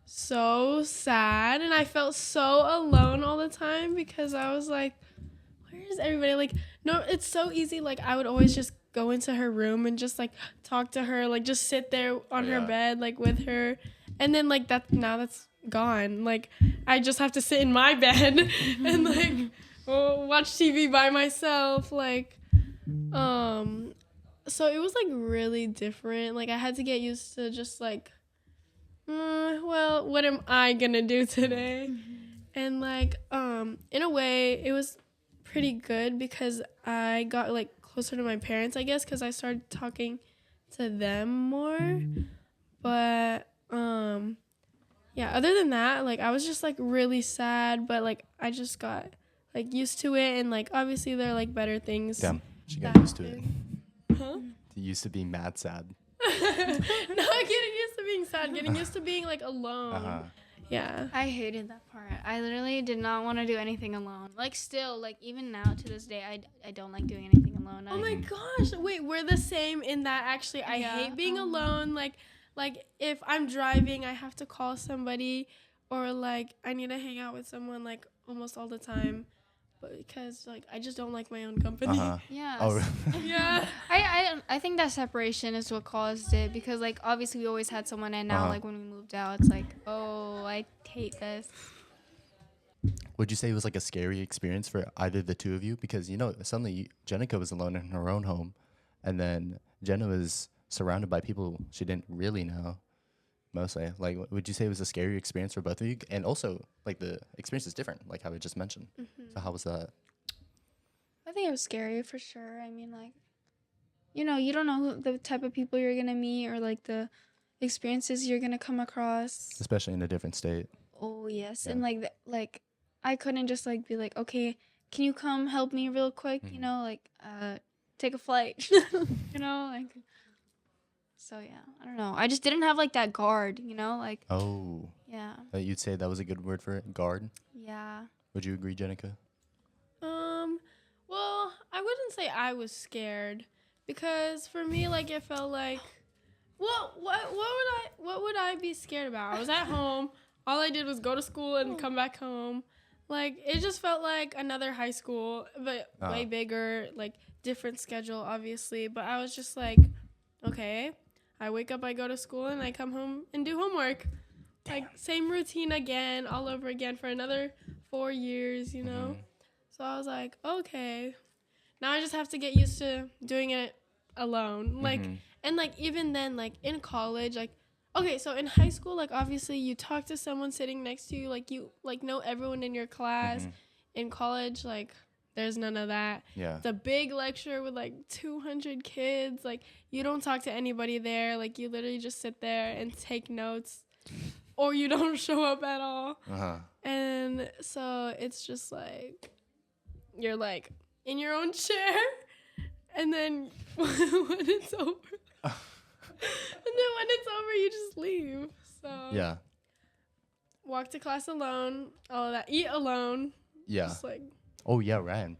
so sad. And I felt so alone all the time because I was like, where is everybody? Like, no, it's so easy. Like, I would always just go into her room and just, like, talk to her. Like, just sit there on her bed, like, with her. And then, like, that's gone. Like, I just have to sit in my bed and, like, watch TV by myself. Like, so it was, like, really different. Like, I had to get used to just, like, well, what am I gonna do today? And, like, in a way, it was pretty good because I got, like, closer to my parents, I guess, because I started talking to them more. But, yeah, other than that, like, I was just, like, really sad, but, like, I just got, like, used to it, and, like, obviously there are, like, better things. Damn, she got used to it. Huh? Used to being mad sad. Not getting used to being sad, getting used to being, like, alone. Yeah. I hated that part. I literally did not want to do anything alone. Like, still, like, even now to this day, I don't like doing anything alone. Oh my gosh. Wait, we're the same in that, actually. I hate being alone. Like, if I'm driving, I have to call somebody, or, like, I need to hang out with someone, like, almost all the time. but because like I just don't like my own company. Yeah. Oh, Yeah. I think that separation is what caused it, because like obviously we always had someone, and now Uh-huh. like when we moved out, it's like, oh, I hate this. would you say it was like a scary experience for either the two of you? Because, suddenly Jenica was alone in her own home, and then Jenna was surrounded by people she didn't really know, mostly. Like, would you say it was a scary experience for both of you? And also, like, the experience is different, like how we just mentioned. So how was that? I think it was scary for sure. I mean, like, you don't know the type of people you're gonna meet, or like the experiences you're gonna come across. Especially in a different state. Oh yes, Yeah. and like I couldn't just like be like, okay, can you come help me real quick? Like take a flight. Like. So yeah, I don't know. I just didn't have like that guard. Like Oh, yeah, you'd say that was a good word for it? Guard? yeah. Would you agree, Jenica? Well, I wouldn't say I was scared, because for me, like, it felt like, well, what would I be scared about? I was at home. All I did was go to school and come back home. Like, it just felt like another high school, but way bigger, like, different schedule, obviously. But I was just like, okay, I wake up, I go to school, and I come home and do homework. Like, same routine again, all over again for another 4 years, So I was like, okay, now I just have to get used to doing it alone. Like, and like, even then, like in college, like, okay, so in high school, like, obviously you talk to someone sitting next to you, like, you like know everyone in your class. In college, like, there's none of that. Yeah. It's a big lecture with like 200 kids. Like, you don't talk to anybody there. Like, you literally just sit there and take notes, or you don't show up at all. And so it's just like, you're like in your own chair, and then when it's over, you just leave. So Yeah. walk to class alone, all of that, eat alone. Yeah. Just like, Oh, yeah, Ryan.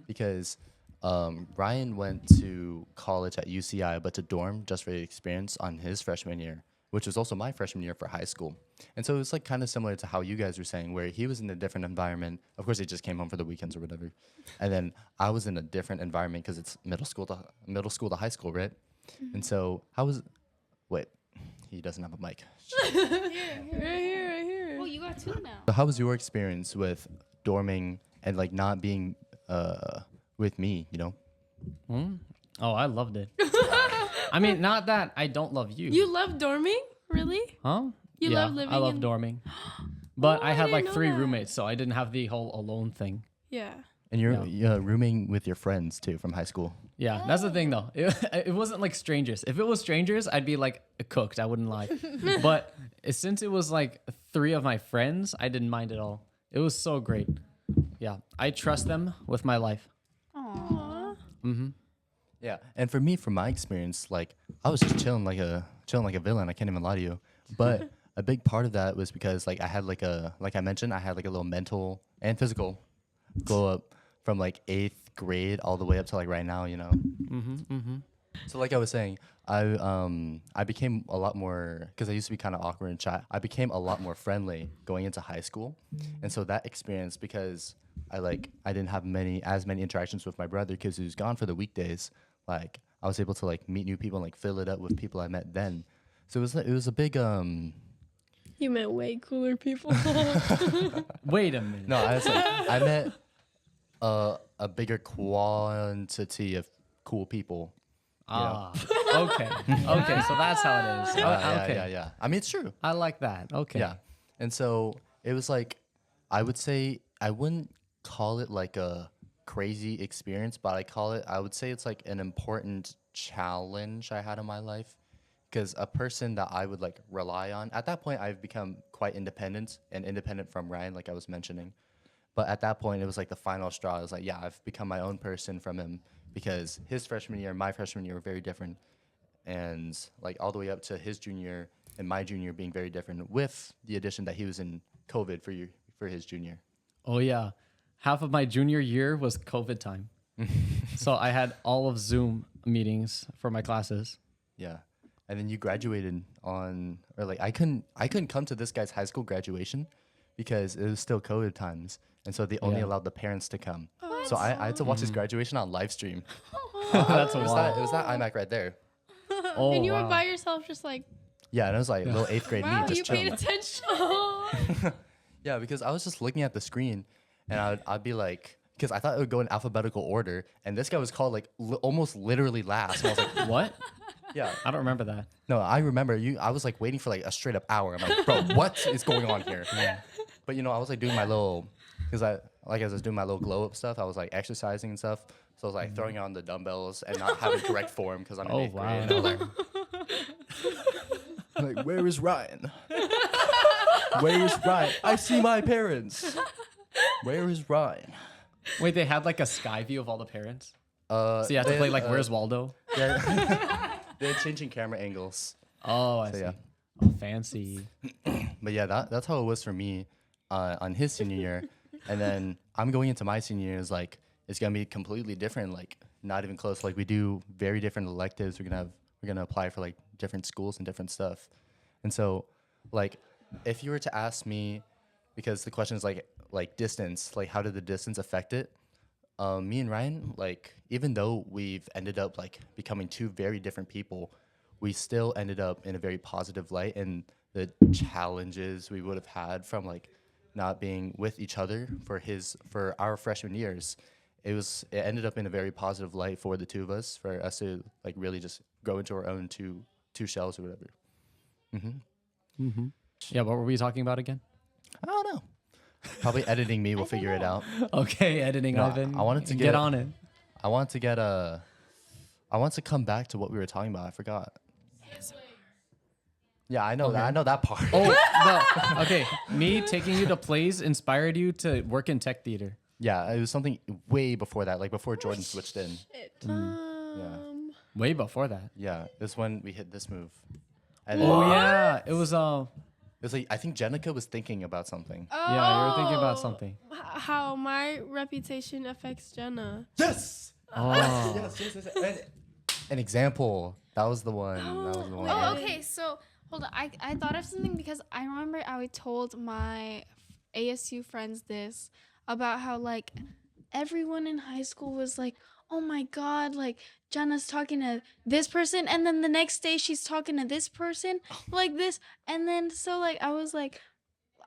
Because Ryan went to college at UCI, but to dorm just for the experience on his freshman year, which was also my freshman year for high school. And so it was like kind of similar to how you guys were saying, where he was in a different environment. Of course, he just came home for the weekends or whatever. And then I was in a different environment because it's middle school to high school, right? And so wait, he doesn't have a mic. right here. Oh, you got two now. So how was your experience with dorming and like not being with me, Oh, I loved it. I mean, not that I don't love you. You love dorming? Really? Huh? You yeah, love living I love in- dorming. But Oh, I I had didn't like know 3 that. roommates, so I didn't have the whole alone thing. Yeah. And you're rooming with your friends too from high school. Yeah, that's the thing though. It wasn't like strangers. If it was strangers, I'd be like cooked. I wouldn't lie. But since it was like 3 of my friends, I didn't mind at all. It was so great. Yeah, I trust them with my life. Aww. Yeah, and for me, from my experience, like I was just chilling like a villain. I can't even lie to you. But a big part of that was because like I had like I mentioned, I had like a little mental and physical glow up from like 8th grade all the way up to like right now, So like I was saying, I became a lot more, because I used to be kind of awkward and shy. I became a lot more friendly going into high school, and so that experience, because I didn't have as many interactions with my brother because he was gone for the weekdays. Like I was able to like meet new people and like fill it up with people I met then. So it was a big You met way cooler people. Wait a minute. No, I met a bigger quantity of cool people. Okay. Okay, so that's how it is. Okay. Yeah. I mean, it's true. I like that. Okay. Yeah. And so it was like, I would say, I wouldn't call it like a crazy experience, but I would say it's like an important challenge I had in my life. Because a person that I would like rely on, at that point, I've become quite independent from Ryan, like I was mentioning. But at that point, it was like the final straw. I was like, yeah, I've become my own person from him, because his freshman year and my freshman year were very different. And like all the way up to his junior and my junior being very different, with the addition that he was in COVID for his junior. Oh yeah. Half of my junior year was COVID time. So I had all of Zoom meetings for my classes. Yeah. And then you graduated I couldn't come to this guy's high school graduation because it was still COVID times. and so they only Yeah. allowed the parents to come. So I had to watch his graduation on live stream. That's It was wild. that iMac right there. Oh, and you wow. were by yourself, just like, Yeah, and it was like little 8th grade wow, me you just paid chilling. attention. Yeah, because I was just looking at the screen, and I'd be like, because I thought it would go in alphabetical order, and this guy was called like almost literally last. And I was like, What? yeah, I don't remember that. no, I remember you. I was like waiting for like a straight up hour. I'm like, bro, what is going on here? But I was like doing my little, because as I was doing my little glow up stuff, I was like exercising and stuff. So I was like throwing on the dumbbells and not having correct form because I'm in Oh, 8th wow. grade. And I was like, where is Ryan? Where is Ryan? I see my parents. Where is Ryan? Wait, they had like a sky view of all the parents? So So you have to play like Where's Waldo? They're changing camera angles. Oh, I So see. yeah. Oh, fancy. But yeah, that's how it was for me on his senior year. And then I'm going into my senior year is like, it's going to be completely different. Like not even close. Like we do very different electives. We're going to apply for like different schools and different stuff. And so like, if you were to ask me, because the question is like distance, like how did the distance affect it? Me and Ryan, like even though we've ended up like becoming two very different people, we still ended up in a very positive light. And the challenges we would have had from like not being with each other for our freshman years, it ended up in a very positive light for the two of us, for us to like really just go into our own two shells or whatever. Yeah, what were we talking about again? I don't know. Probably editing me will figure it out. Okay, editing No, Ivan. I wanted to get get- on it. I want to come back to what we were talking about. I forgot. Yeah, I know Okay. that. I know that part. Oh, okay. Me taking you to plays inspired you to work in tech theater. Yeah, it was something way before that, like before Jordan switched in. Way before that. Yeah, this when we hit this move. And Oh then yeah, it was it was like I think Jenica was thinking about something. yeah, you were thinking about Oh, something. How my reputation affects Jenna. Yes. Oh. Yes. An example. That was the one. That was the one. Oh, okay. So hold on. I thought of something because I remember I told my ASU friends this about how like everyone in high school was like, oh my God, like Jenna's talking to this person, and then the next day she's talking to this person like this, and then so like I was like,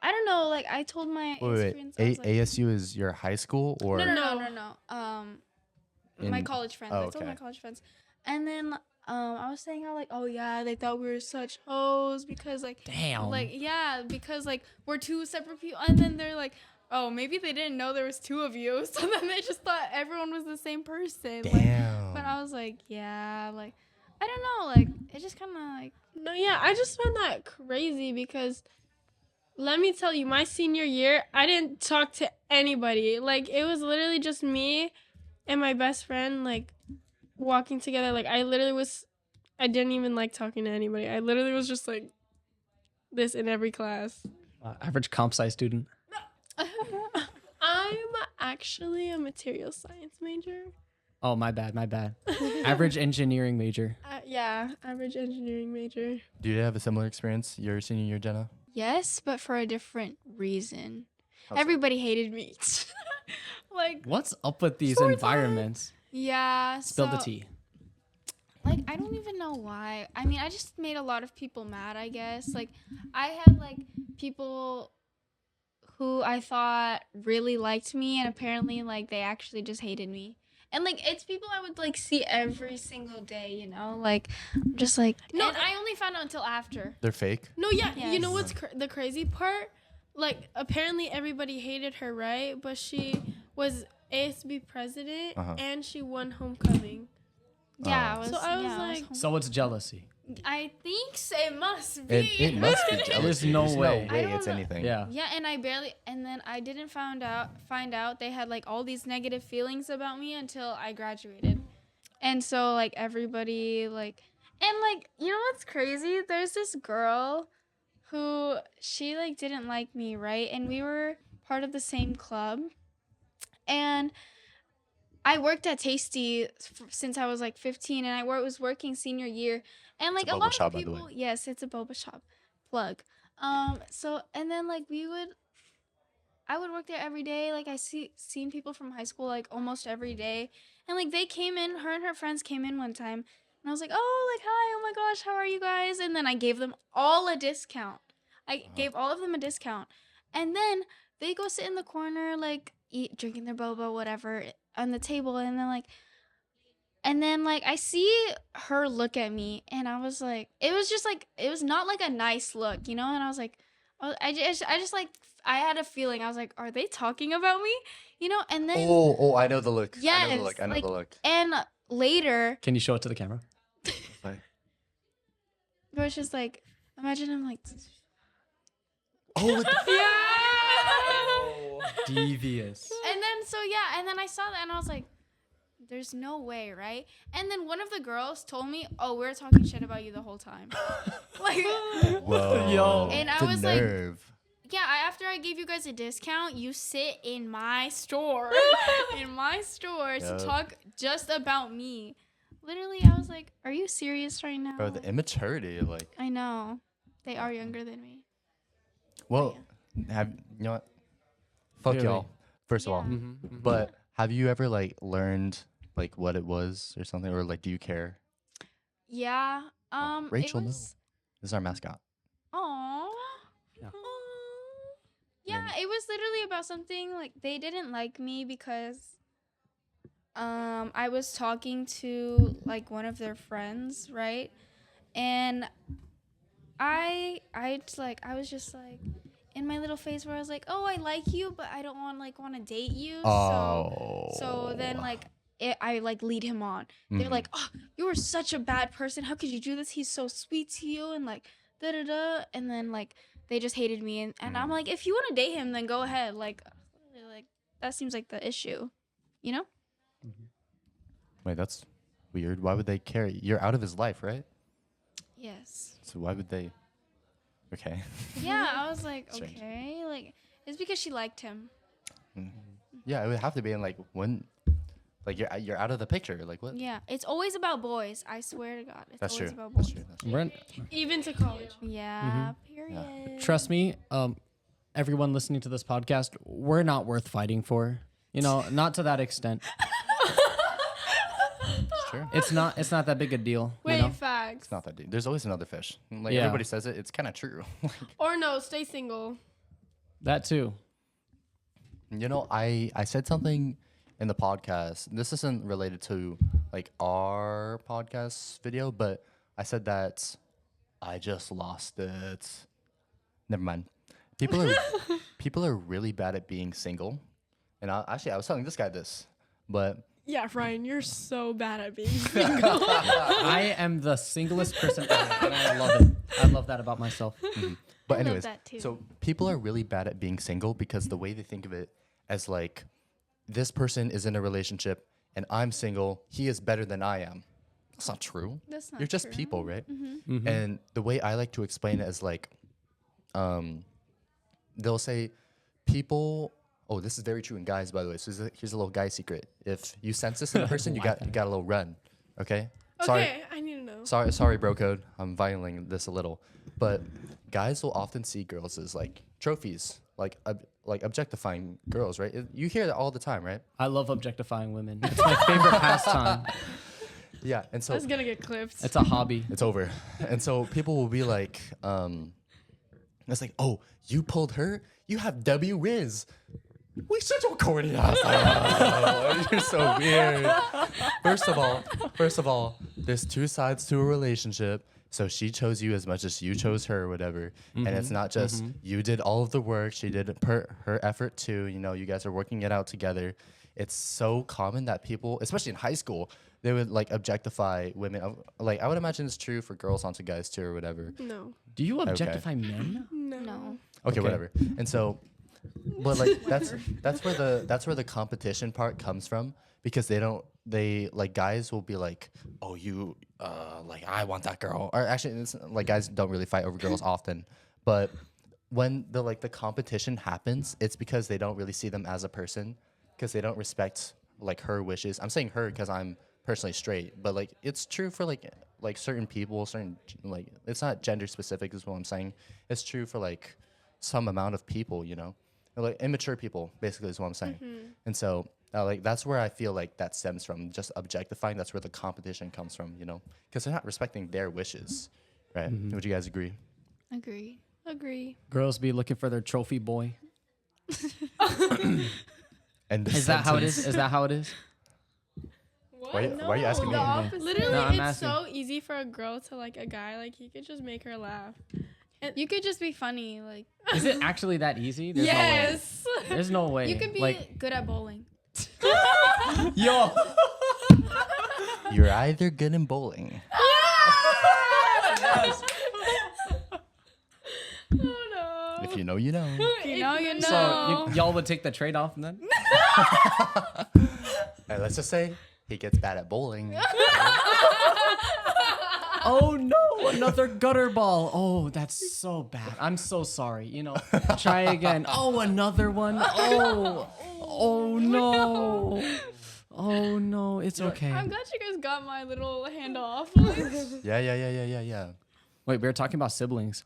I don't know, like I told my Wait. experience. I was like, ASU is your high school or? no. My In- college friends. oh, I told okay. my college friends, and then I was saying how like, oh yeah, they thought we were such hoes because like, Damn. like yeah, because like we're two separate people, and then they're like, oh maybe they didn't know there was two of you, so then they just thought everyone was the same person. Like, Damn. but I was like, yeah, like I don't know, like it just kind of like No, yeah, I just found that crazy because let me tell you, my senior year, I didn't talk to anybody. Like, it was literally just me and my best friend, like, walking together. Like, I didn't even like talking to anybody. I literally was just like this in every class. Average comp sci student. I'm actually a material science major. Oh, my bad. Average engineering major. Yeah, average engineering major. Do you have a similar experience your senior year, Jenna? yes, but for a different reason. How's that? Everybody hated me. Like What's up with these Story time. environments? yeah, Spill the so- tea. Like, I don't even know why. I mean, I just made a lot of people mad, I guess. Like, I had, like, people who I thought really liked me, and apparently, like, they actually just hated me. And, like, it's people I would, like, see every single day, you know? Like, just, like... No, and I only found out until after. They're fake. No, yeah, you know Yes. what's the crazy part? Like, apparently everybody hated her, right? But she was ASB president and she won homecoming. Yeah, Oh. I was... So I was yeah, like- home- So it's jealousy. I think so. It must be. It must be jealous. There's no way. I don't it's know. anything. Yeah. Yeah, and I didn't find out they had like all these negative feelings about me until I graduated. And so like everybody like and like you know what's crazy? There's this girl who she like didn't like me, right? And we were part of the same club. And I worked at Tasty since I was like 15 and I was working senior year. And like It's a a boba lot shop, of by the way. people, yes, it's a boba shop plug. So and then like we would I would work there every day. Like I seen people from high school like almost every day, and like they came in. Her and her friends came in one time, and I was like, oh, like hi, oh my gosh, how are you guys? And then I gave them all a discount. I gave all of them a discount, and then they go sit in the corner like drinking their boba, whatever, on the table, and then like I see her look at me, and I was like, it was just like it was not like a nice look, you know. And I was like, I just like I had a feeling. I was like, are they talking about me, you know? And then Oh, I know the look. yes, I know the look. I know like, the look. and later Can you show it to the camera? Like, it was just like, imagine I'm like, oh, Devious. and then so yeah, and then I saw that, and I was like, there's no way, right? And then one of the girls told me, oh, we were talking shit about you the whole time, like. whoa. Yo. And I the was like, nerve. Yeah, after I gave you guys a discount, you sit in my store, to Yup. talk just about me. Literally, I was like, "Are you serious right now?" Bro, the immaturity, like, I know, they are younger than me. well, have you know what? Fuck Really? y'all. First of all, Yeah. but have you ever like learned like what it was or something, or like do you care? Yeah. Rachel, It no. was. This is our mascot. Aww. Yeah. Yeah, it was literally about something like they didn't like me because I was talking to like one of their friends, right? And I was just like in my little phase where I was like, "Oh, I like you, but I don't want to date you." So then like I like lead him on. They're like, "Oh, you were such a bad person. How could you do this? He's so sweet to you." And like da da da. And then like they just hated me, and I'm like, if you want to date him, then go ahead. Like that seems like the issue, you know? Wait, that's weird. Why would they care? You're out of his life, right? Yes. So why would they? Okay. Yeah, I was like, Strange. okay, like it's because she liked him. Yeah, it would have to be in like when, like you're out of the picture. Like what? Yeah, it's always about boys. I swear to God, it's That's always true. about boys. That's true. That's true. We're in- Even to college. Yeah. Period. Trust me, everyone listening to this podcast, we're not worth fighting for. You know, not to that extent. It's true. It's not that big a deal. Wait, You know? facts. It's not that deep. There's always another fish. Like Yeah. everybody says it. It's kind of true. Or no, stay single. That too. You know, I said something in the podcast. This isn't related to like our podcast video, but I said that I just lost it. Never mind. People are really bad at being single, and I was telling this guy this, but Yeah, Ryan, you're so bad at being single. I am the singlest person ever, and I love it. I love that about myself. But I love anyways, that too. so people are really bad at being single because the way they think of it as like this person is in a relationship and I'm single, he is better than I am. That's not true. That's not You're just true. people, right? Mm-hmm. And the way I like to explain it is like they'll say people. Oh, this is very true in guys, by the way. So here's a little guy secret. If you sense this in a person, you got a little run. Okay. Okay, I need to know. Sorry, bro code. I'm violating this a little, but guys will often see girls as like trophies, like objectifying girls, right? You hear that all the time, right? I love objectifying women. It's my favorite pastime. Yeah, and so That's gonna get clipped. It's a hobby. it's over, and so people will be like, it's like, oh, you pulled her, you have W Riz. We such a corny ass. Oh, you're so weird. First of all, there's two sides to a relationship. So she chose you as much as you chose her or whatever. And it's not just you did all of the work. She did her effort too. You know, you guys are working it out together. It's so common that people, especially in high school, they would like objectify women. Like I would imagine it's true for girls onto guys too or whatever. No. Do you objectify men? No. Okay, Okay. whatever. And so, but like that's where the competition part comes from because they like guys will be like, oh you like I want that girl, or actually it's, like guys don't really fight over girls often, but when the competition happens, it's because they don't really see them as a person because they don't respect like her wishes. I'm saying her because I'm personally straight, but like it's true for like certain people, certain like it's not gender specific is what I'm saying. It's true for like some amount of people, you know. like immature people, basically, is what I'm saying. And so, like, that's where I feel like that stems from, just objectifying. That's where the competition comes from, you know, because they're not respecting their wishes, right? Would you guys agree? Agree. Girls be looking for their trophy boy. And Is that how it is? Is that how it is? Why are you asking me? The opposite. Literally, No, I'm it's asking. so easy for a girl to like a guy. Like he could just make her laugh. You could just be funny, like Is it actually that easy? There's Yes. No way. There's no way. you could be like, good at bowling. yo. You're either good in bowling. Yes. Oh no. If you know, you know. You know, you know. So y'all would take the trade off then? And let's just say he gets bad at bowling. Oh no, another gutter ball. Oh, that's so bad. I'm so sorry. You know, try again. Oh, another one. Oh no. Oh no, it's okay. I'm glad you guys got my little hand off. Yeah. Wait, we were talking about siblings.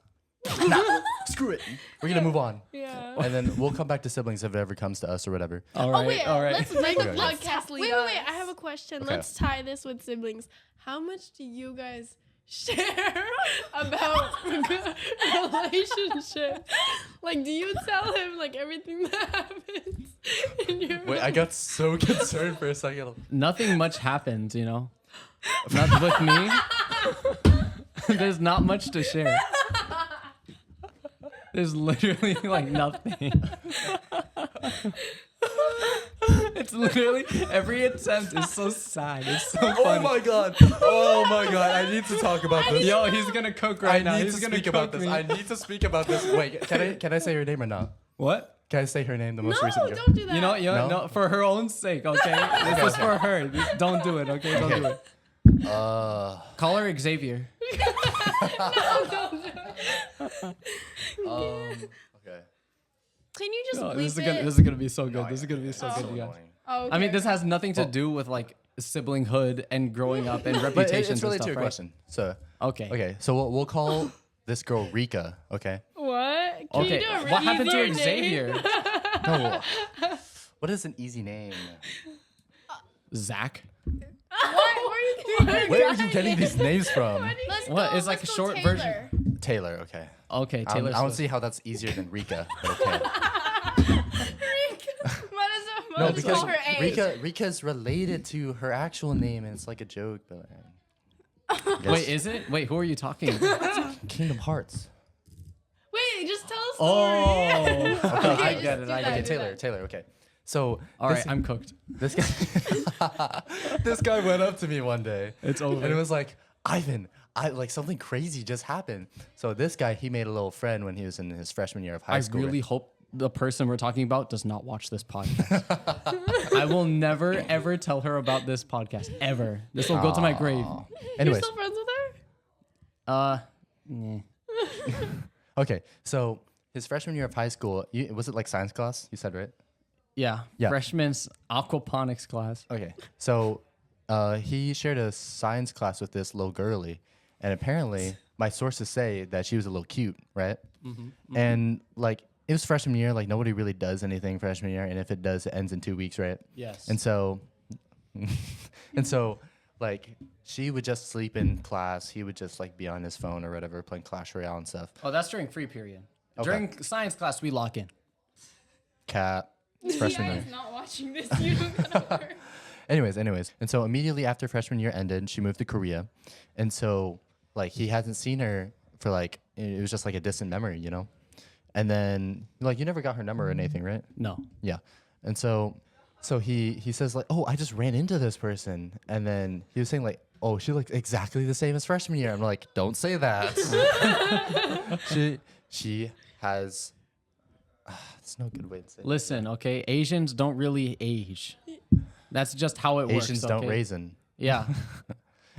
Nah, screw it. We're gonna move on. Yeah. And then we'll come back to siblings if it ever comes to us or whatever. All right, wait, all right. let's make the Okay. podcast lead. Wait. I have a question. Okay. Let's tie this with siblings. How much do you guys share about relationships? Like, do you tell him like everything that happens in your Wait, I got so concerned for a second. Nothing much happens, you know. Not with me. There's not much to share. There's literally like nothing. It's literally every attempt is so sad. It's so funny. Oh my god! I need to talk about this. Yo, he's gonna cook right now. I need He's to gonna speak about cook this. me. I need to speak about this. Wait, can I say her name or not? What? Can I say her name? The most No, recent girl. don't do that. You know, No? no, for her own sake, okay? This is for her. Don't do it, okay? Don't do it. Call her Xavier. Okay. Can you just No, bleep this it? is gonna be so good. This is gonna be so good, you guys. Oh, I mean, okay. this has nothing to do with like siblinghood and growing up and But reputations it's related and to stuff, your right? question. So Okay. So we'll call this girl Rika. Okay. What? Can you Okay. do a What happened to easier name? Xavier? No. What is an easy name? Zach. Where are you getting these names from? What? It's like a short version. Taylor. Okay. Okay, I Taylor don't Swift. see how that's easier than Rika. But okay. No, because her age. Rika's related to her actual name, and it's like a joke. But Wait, is it? Wait, who are you talking about? Kingdom Hearts. Wait, just tell a story. Oh. Okay, I get it. I Okay, get it. Taylor. Okay. So All right, I'm cooked. this guy this guy went up to me one day. It's over. And it was like, Ivan, I like something crazy just happened. So this guy, he made a little friend when he was in his freshman year of high I school. really hope the person we're talking about does not watch this podcast. I will never, ever tell her about this podcast. Ever. This will go to my grave. You're Anyways, still friends with her? Nah. okay. So his freshman year of high school, was it like science class? You said, right? Yeah. Yeah. Freshman's aquaponics class. Okay. So he shared a science class with this little girly. And apparently, my sources say that she was a little cute, right? And like, it was freshman year. Like, nobody really does anything freshman year. And if it does, it ends in 2 weeks, right? Yes. And so, like, she would just sleep in class. He would just like be on his phone or whatever, playing Clash Royale and stuff. Oh, that's during free period. Okay. During science class, we lock in. Cat. It's freshman year. Not watching this. You don't gotta work. Anyways. And so immediately after freshman year ended, she moved to Korea. And so, like, he hasn't seen her for like, it was just like a distant memory, you know? And then, like, you never got her number or anything, right? No. Yeah. And so he says, like, oh, I just ran into this person. And then he was saying, like, oh, she looks exactly the same as freshman year. I'm like, don't say that. she has, it's no good way to say it. Listen, okay? Asians don't really age. That's just how it works. Asians don't okay? raisin. Yeah.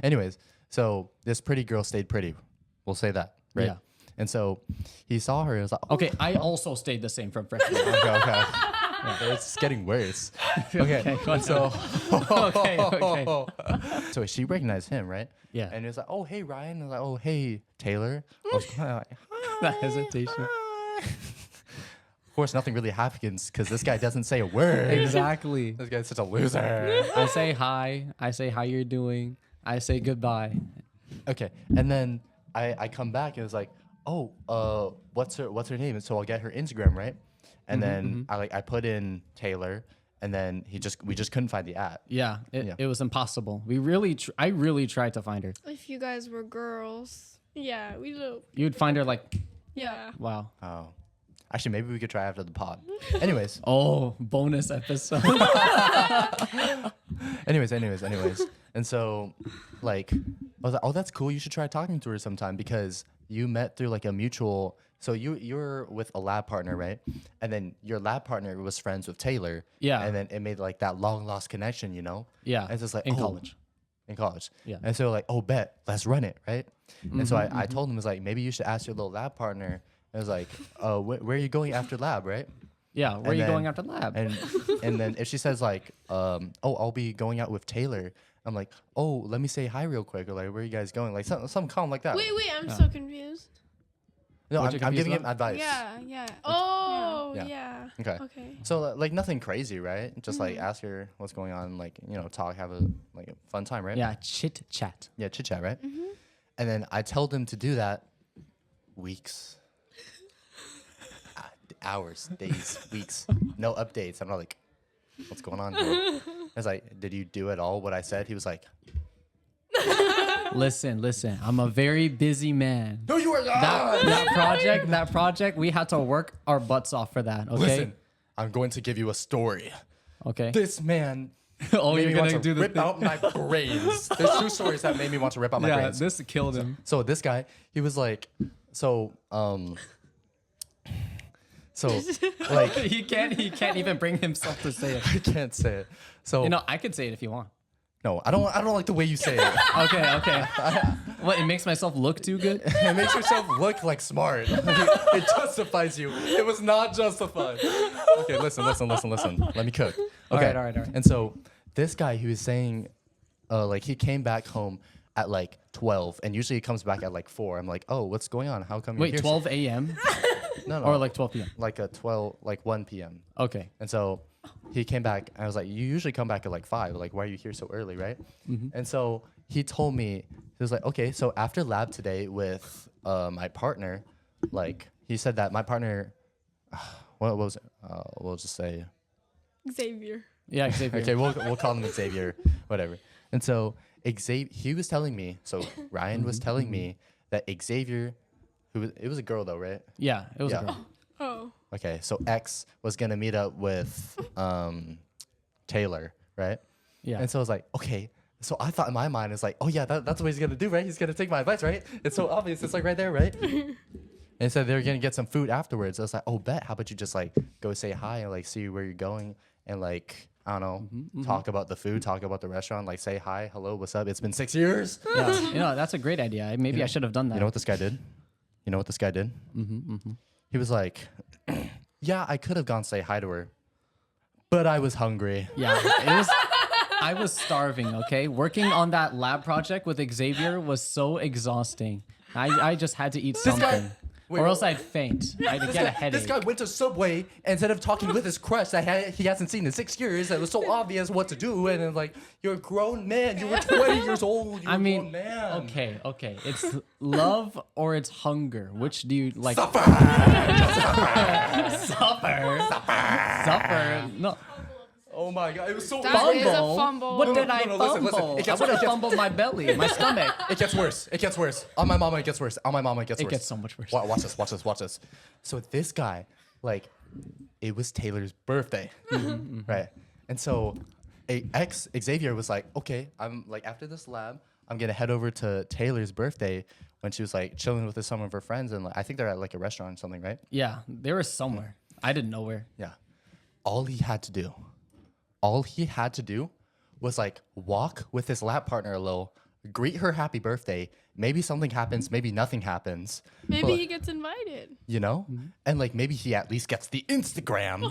Anyways, so this pretty girl stayed pretty. We'll say that, right? Yeah. And so he saw her and was like, oh, Okay, I also stayed the same from freshman. okay. It's getting worse. Okay. go on. So, Okay. so she recognized him, right? Yeah. And he was like, oh, hey, Ryan. And like, oh, hey, Taylor. I was kinda like, That hesitation. "Hi." course, nothing really happens because this guy doesn't say a word. Exactly. This guy's such a loser. I say hi. I say how you're doing. I say goodbye. Okay, and then I come back and it's like, oh, what's her name? And so I'll get her Instagram, right? And then I put in Taylor, and then we just couldn't find the app. Yeah, Yeah. it was impossible. I really tried to find her. If you guys were girls. Yeah, we do. You'd find her like, Yeah. wow. Oh, actually, maybe we could try after the pod. Anyways, Oh, bonus episode. anyways, and so like I was like, oh, that's cool. You should try talking to her sometime because you met through like a mutual. So you're with a lab partner, right? And then your lab partner was friends with Taylor. Yeah. And then it made like that long lost connection, Yeah. And it's just like in oh, college. In college. Yeah. And so like, oh, bet, let's run it, right? And so I told him, it was like, maybe you should ask your little lab partner. It was like, where are you going after lab, right? Yeah. Where are you going after lab? And then if she says like, oh, I'll be going out with Taylor. I'm like, oh, let me say hi real quick, or like, where are you guys going? Like some calm like that. Wait, I'm so confused. No, What you I'm giving confused him advice. Yeah. Oh, Yeah. yeah. Okay. Okay. So like nothing crazy, right? Just like ask her what's going on, like talk, have a fun time, right? Yeah, chit chat. Yeah, chit chat, right? And then I told him to do that. Weeks, hours, days, weeks, no updates. I'm not like, what's going on here? I was like, did you do it all? What I said? He was like, Listen. I'm a very busy man. no, you are not. That project, we had to work our butts off for that. Okay. Listen, I'm going to give you a story. Okay. This man Oh, made you're me want gonna to do the rip thing. out my brains. There's two stories that made me want to rip out my Yeah, brains. this killed him. So this guy, he was like, so like he can't even bring himself to say it. I can't say it. So I could say it if you want. no, I don't like the way you say it. Okay. What? It makes myself look too good. It makes yourself look like smart. It justifies you. It was not justified. Okay, listen. Let me cook. Okay. All right. And so this guy, he was saying, like he came back home at like 12, and usually he comes back at like 4. I'm like, oh, what's going on? How come you're Wait, here? 12 a.m. No, or like 12 p.m. like a 12, like 1 p.m. Okay. And so he came back, and I was like, you usually come back at like 5. Like, why are you here so early, right? And so he told me, he was like, okay, so after lab today with my partner, like, he said that my partner, what was it? We'll just say, Xavier. Yeah, Xavier. okay, we'll call him Xavier, whatever. And so Xavier, he was telling me, so Ryan was telling me that Xavier, it was a girl though, right? Yeah, it was Yeah. a girl. Oh. Okay, so X was gonna meet up with Taylor, right? Yeah. And so I was like, okay. So I thought in my mind, it's like, oh yeah, that's what he's gonna do, right? He's gonna take my advice, right? It's so obvious. It's like right there, right? And so they're gonna get some food afterwards. I was like, oh, bet. How about you just like go say hi and like see where you're going and like I don't know, talk about the food, talk about the restaurant, like say hi, hello, what's up? It's been 6 years. Yeah, that's a great idea. Maybe I should have done that. You know what this guy did? He was like, yeah, I could have gone say hi to her, but I was hungry. Yeah, I was starving. Okay, working on that lab project with Xavier was so exhausting. I just had to eat something, wait, or else I'd faint. I'd get a headache. This guy went to Subway and instead of talking with his crush that he hasn't seen in 6 years. It was so obvious what to do, and then like you're a grown man. You were 20 years old. You're I a mean, grown man. okay. It's love or it's hunger. Which do you like? Suffer. Suffer. No. Oh my god, it was so That is a Fumble. fumble. What did I no, fumble? listen. It I gets- would have it gets- fumbled my belly, my stomach. It gets worse. It gets worse. On my mama, it gets worse. On my mama, it gets worse. It gets so much worse. Watch this. So this guy, like, it was Taylor's birthday, right? And so, Xavier was like, okay, I'm like after this lab, I'm gonna head over to Taylor's birthday when she was like chilling with some of her friends, and like, I think they're at like a restaurant or something, right? Yeah, they were somewhere. I didn't know where. Yeah. All he had to do was like walk with his lab partner a little, greet her happy birthday. Maybe something happens, maybe nothing happens. Maybe but, he gets invited. you know? And like maybe he at least gets the Instagram.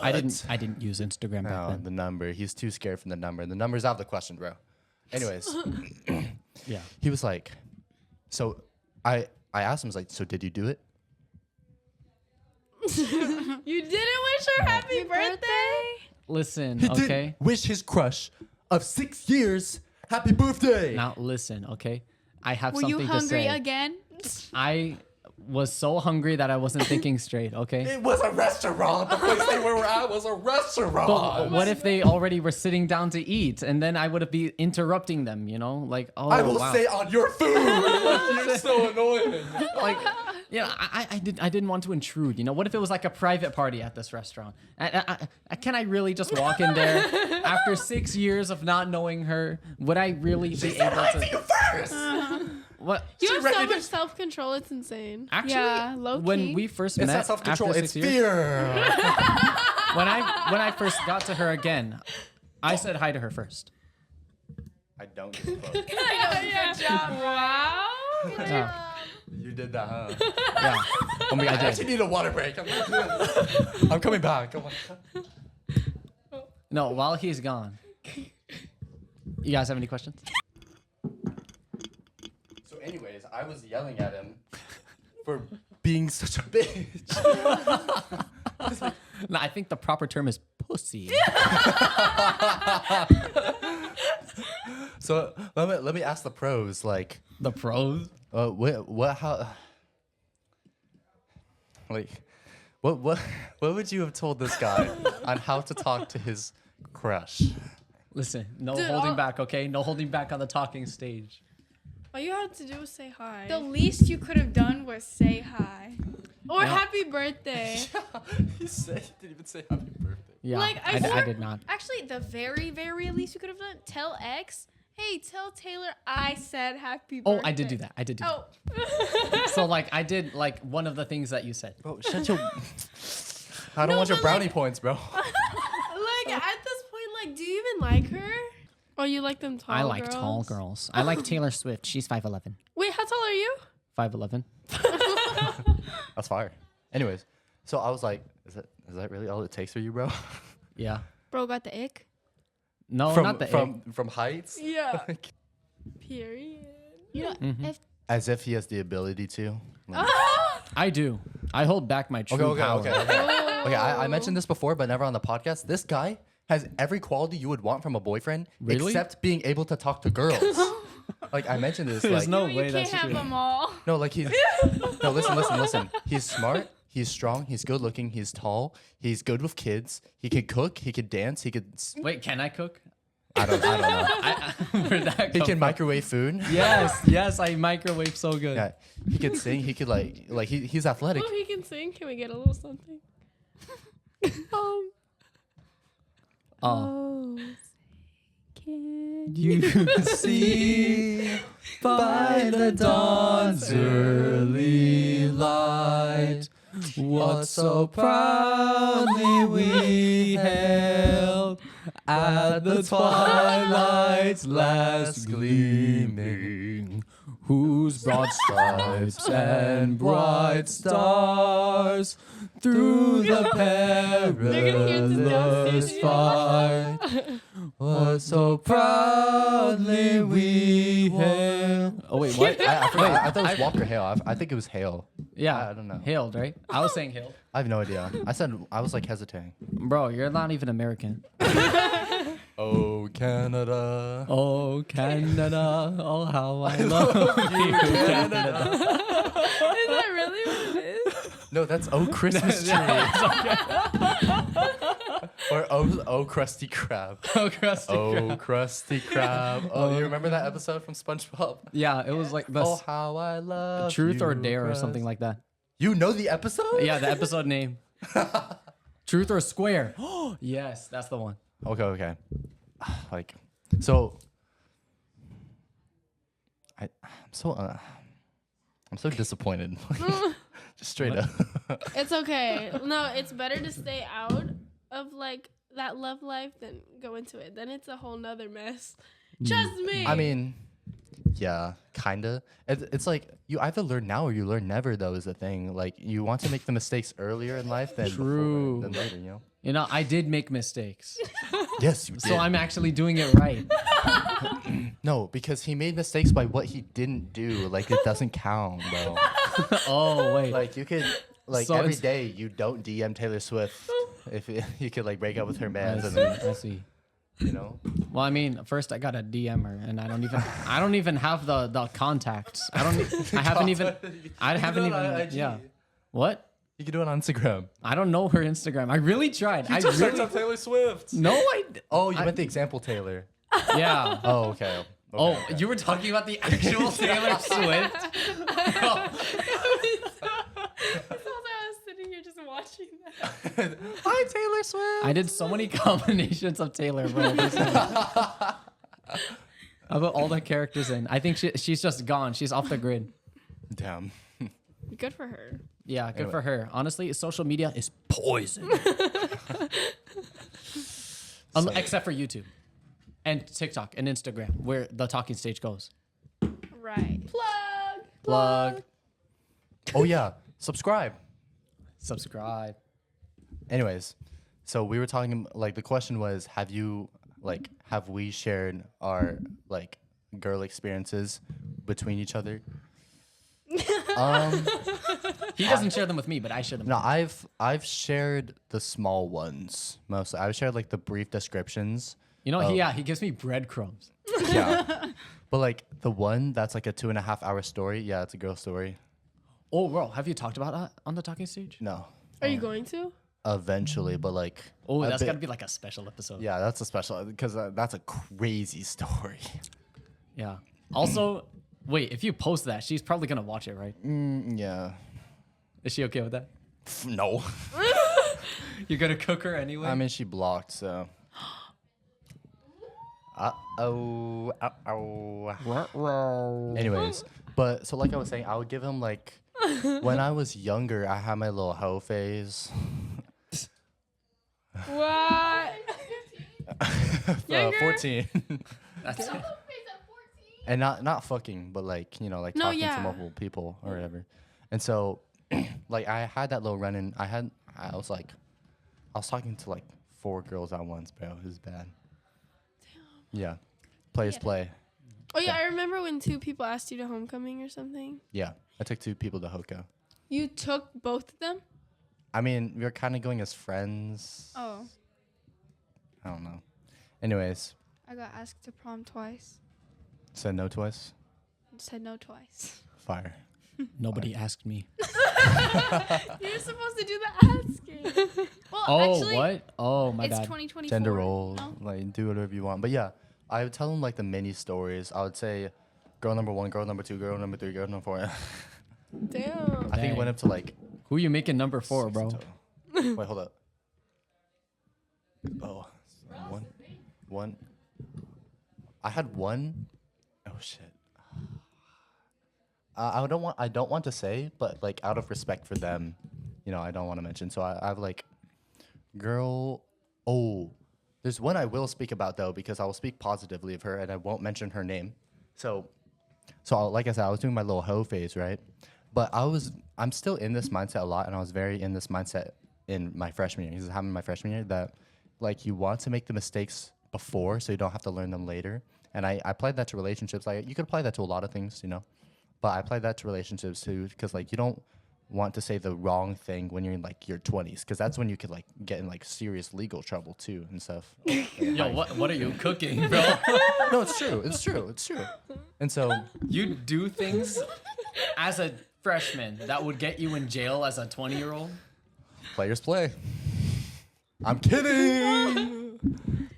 I didn't use Instagram back No, then. the number. He's too scared from the number. The number's out of the question, bro. Anyways, Yeah. he was like, so I asked him, I was like, so did you do it? You didn't wish her happy birthday? Listen, He okay? didn't wish his crush of 6 years happy birthday. Now listen, okay? I have Were something you to hungry say. again? I was so hungry that I wasn't thinking straight, okay? It was a restaurant. The place they were at was a restaurant. But what if they already were sitting down to eat and then I would have been interrupting them, you know? Like, oh, I will wow. say on your food. Like, you're so annoying. Like, yeah, I didn't want to intrude, you know? What if it was like a private party at this restaurant? Can I really just walk in there after 6 years of not knowing her? Would I really be able Hi to to? you first. What? You have so ready to- much self-control. It's insane. Actually, Yeah, when we first It's met, not self-control. after It's 6 years, fear. when I first got to her again, I said hi to her first. I don't give a fuck. Good job. Wow. Yeah. You did that, huh? Yeah. Oh my God, I did. actually need a water break. I'm coming back. Oh my God. No, while he's gone. You guys have any questions? So, anyways, I was yelling at him for being such a bitch. No, I think the proper term is pussy. So let me ask the pros. Like, The pros? how, like, what would you have told this guy on how to talk to his crush? Listen, no Dude, holding I'll- back, okay? No holding back on the talking stage. All you had to do was say hi. The least you could have done was say hi. Or No. happy birthday. He said he didn't even say happy birthday. Yeah, Like, I did not. Actually, the very, very least you could have done, tell X, hey, tell Taylor I said happy birthday. Oh, I did do that. I did do Oh, that. So, like, I did, like, one of the things that you said. Bro, shut your. I don't No, want your but, brownie like- points, bro. Like, at this point, like, do you even like her? Or you like them tall I like girls? tall girls. I like Taylor Swift. She's 5'11". Wait, how tall are you? 5'11". That's fire. Anyways, so I was like, is that really all it takes for you, bro? Yeah. bro got the ick. No, from not the from heights. Yeah. Like, Period. You know, Mm-hmm. if as if he has the ability to. Like, I do. I hold back my true power. Okay. I mentioned this before, but never on the podcast. This guy has every quality you would want from a boyfriend, Really? except being able to talk to girls. Like I mentioned this. There's Like, no you way can't that's have true. them all. no, like he's no. Listen. He's smart. He's strong. He's good looking. He's tall. He's good with kids. He could cook. He could dance. He could. Wait, can I cook? I don't know. Where'd that He come can from? microwave food. Yes, I microwave so good. Yeah. He could sing. He could like he's athletic. Oh, he can sing. Can we get a little something? Oh. Can You see by the dawn's early light what so proudly we hailed at the twilight's last gleaming, whose broad stripes and bright stars through the perilous fight was so proudly we hailed. Oh wait, what? I thought it was Walker Hale. I think it was Hale. Yeah, I don't know. Hailed, right? I was saying hailed. I have no idea. I was like hesitating. Bro, you're not even American. Oh Canada. Oh, Canada. Oh, how I love you, Canada. Is that really what it is? No, that's Oh Christmas Tree. Or Oh Krusty Krab. Oh, Krusty Oh Krab. Krusty Krab. Oh, you remember that episode from SpongeBob? Yeah, it was like the Oh how I love Truth or you, Dare or Krusty. something like that. You know the episode? Yeah, the episode name. Truth or Square. Yes, that's the one. Okay. Like, so I'm so disappointed. Just straight up. It's okay. No, it's better to stay out of like that love life than go into it. Then it's a whole nother mess. Trust me. I mean, yeah, kinda. It's like you either learn now or you learn never. Though is the thing. Like you want to make the mistakes earlier in life than True. before, than later. You know. You know, I did make mistakes. Yes, you did. So I'm actually doing it right. No, because he made mistakes by what he didn't do. Like it doesn't count, bro. Oh, wait. Like you could like So every it's- day you don't DM Taylor Swift if you could like break up with her I man, and see. then I see. you know. Well, I mean, first I got to DM her, and I don't even have the contacts. I haven't even. I haven't even. Yeah. What? You can do it on Instagram. I don't know her Instagram. I really tried. I Search really. up Taylor Swift. No, I. Oh, you meant the example Taylor. Yeah. Oh, okay. Oh, Okay. you were talking about the actual Taylor Swift. I was sitting here just watching that. Hi, Taylor Swift. I did so many combinations of Taylor, bro. Listen. I put all the characters in. I think she's just gone. She's off the grid. Damn. Good for her. Yeah, good Anyway. for her. Honestly, social media is poison. Except for YouTube and TikTok and Instagram, where the talking stage goes. Right. Plug. Oh yeah, subscribe. Subscribe. Anyways, so we were talking like the question was, have we shared our like girl experiences between each other? He doesn't share them with me, but I share them. No, I've shared the small ones mostly. I've shared like the brief descriptions. You know, he gives me breadcrumbs. Yeah. But like the one that's like a 2.5 hour story, yeah, it's a girl story. Oh, bro, have you talked about that on the talking stage? No. Are you going to? Eventually, but like Oh, a that's bit- got to be like a special episode. Yeah, that's a special because that's a crazy story. Yeah. Also, wait, if you post that, she's probably going to watch it, right? Yeah. Is she okay with that? No. You're going to cook her anyway? I mean, she blocked, so. Uh-oh. Uh-oh. Anyways, but so like I was saying, I would give him like, when I was younger, I had my little hoe phase. What? Younger? 14. That's it. And not fucking, but like, you know, like No, talking yeah. to multiple people or whatever. And so, like, I had that little run-in. I was talking to like 4 girls at once, bro. It was bad. Yeah. Players play. Oh yeah, I remember when 2 people asked you to homecoming or something. Yeah. I took 2 people to Hoka. You took both of them? I mean, we were kind of going as friends. Oh, I don't know. Anyways, I got asked to prom twice. said no twice. Said no twice. Fire. Nobody asked me. You're supposed to do the asking. Well, Oh, actually, what? Oh, my it's bad. 2024. Gender role. No? Like, do whatever you want. But yeah, I would tell them like the mini stories. I would say girl number 1, girl number 2, girl number 3, girl number 4. Damn. I think it Dang. went up to like Who you making number 4, 6 bro? in total. Wait, hold up. Oh, one. I had one. Oh shit. I don't want to say, but like out of respect for them, you know, I don't want to mention. So I have like girl. Oh, there's one I will speak about though because I will speak positively of her and I won't mention her name. So like I said, I was doing my little hoe phase, right? But I'm still in this mindset a lot, and I was very in this mindset in my freshman year. This is happening in my freshman year that like you want to make the mistakes before so you don't have to learn them later. And I applied that to relationships. Like you could apply that to a lot of things, you know. But I applied that to relationships too, because like you don't want to say the wrong thing when you're in like your 20s, because that's when you could like get in like serious legal trouble too and stuff. Yo, what are you cooking, bro? No, it's true. It's true. It's true. And so You do things as a freshman that would get you in jail as a 20-year-old? players play. I'm kidding.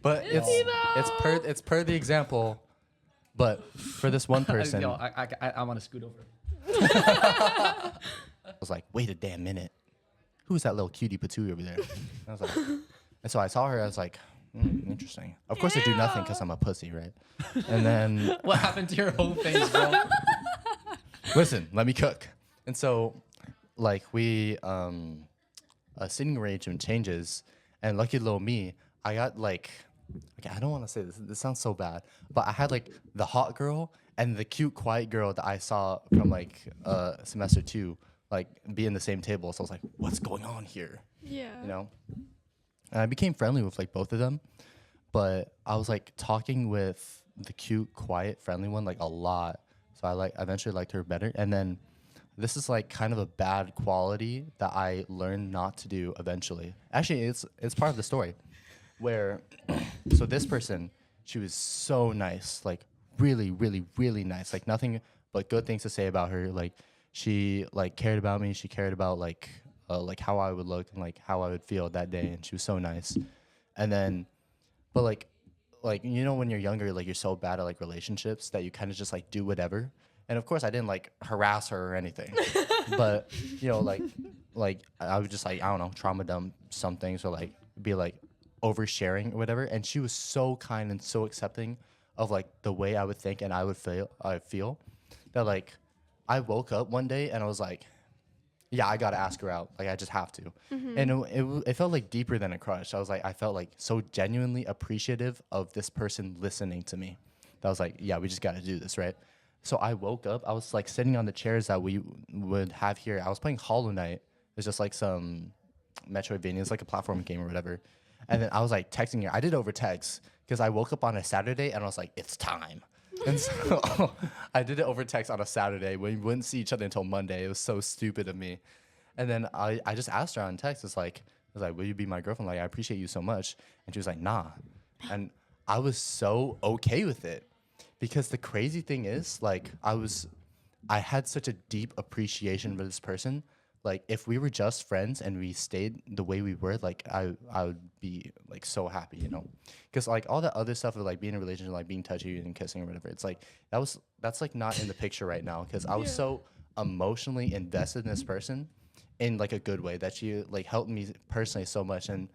But it's per the example. But for this one person, Yo, I want to scoot over. I was like, wait a damn minute. Who's that little cutie patootie over there? I was like, and so I saw her. I was like, interesting. Of course, I do nothing because I'm a pussy, right? And then What happened to your whole face, bro? listen, let me cook. And so, like we, a sitting arrangement changes, and lucky little me, I got like, okay, I don't want to say this. This sounds so bad, but I had like the hot girl and the cute, quiet girl that I saw from like semester 2, like be in the same table. So I was like, what's going on here? Yeah. You know? And I became friendly with like both of them, but I was like talking with the cute, quiet, friendly one like a lot. So I like eventually liked her better. And then this is like kind of a bad quality that I learned not to do eventually. Actually, it's part of the story where so this person, she was so nice, like really, really, really nice. Like nothing but good things to say about her. Like she like cared about me. She cared about like how I would look and like how I would feel that day. And she was so nice. And then, but like you know when you're younger, like you're so bad at like relationships that you kind of just like do whatever. And of course, I didn't like harass her or anything, but you know like I would just like I don't know trauma dump some things or like be like oversharing or whatever. And she was so kind and so accepting of like the way I would think and I feel that like I woke up one day and I was like, yeah, I gotta ask her out. Like I just have to. And it felt like deeper than a crush. I was like, I felt like so genuinely appreciative of this person listening to me. That was like, yeah, we just gotta do this, right? So I woke up. I was like sitting on the chairs that we would have here. I was playing Hollow Knight. It's just like some Metroidvania. It's like a platform game or whatever. And then I was like texting her. I did over text because I woke up on a Saturday and I was like, it's time. And so I did it over text on a Saturday when we wouldn't see each other until Monday. It was so stupid of me. And then I just asked her on text. I was like, will you be my girlfriend? Like, I appreciate you so much. And she was like, nah. And I was so okay with it because the crazy thing is, like, I had such a deep appreciation for this person. Like, if we were just friends and we stayed the way we were, like, I would be, like, so happy, you know? Because, like, all that other stuff of, like, being in a relationship, like, being touchy and kissing or whatever, it's, like, that's, like, not in the picture right now because I was so emotionally invested in this person in, like, a good way that she, like, helped me personally so much. And,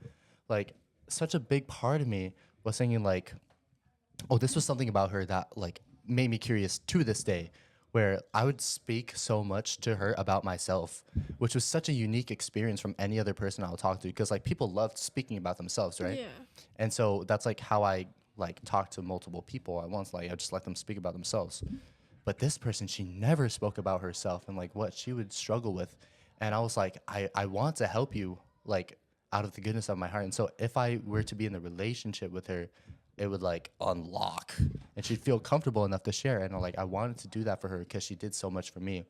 like, such a big part of me was thinking, like, oh, this was something about her that, like, made me curious to this day where I would speak so much to her about myself, which was such a unique experience from any other person I would talk to because like people loved speaking about themselves, right? Yeah. And so that's like how I like talk to multiple people at once. Like I just let them speak about themselves. But this person, she never spoke about herself and like what she would struggle with. And I was like, I want to help you like out of the goodness of my heart. And so if I were to be in the relationship with her, it would like unlock and she'd feel comfortable enough to share. And I wanted to do that for her because she did so much for me.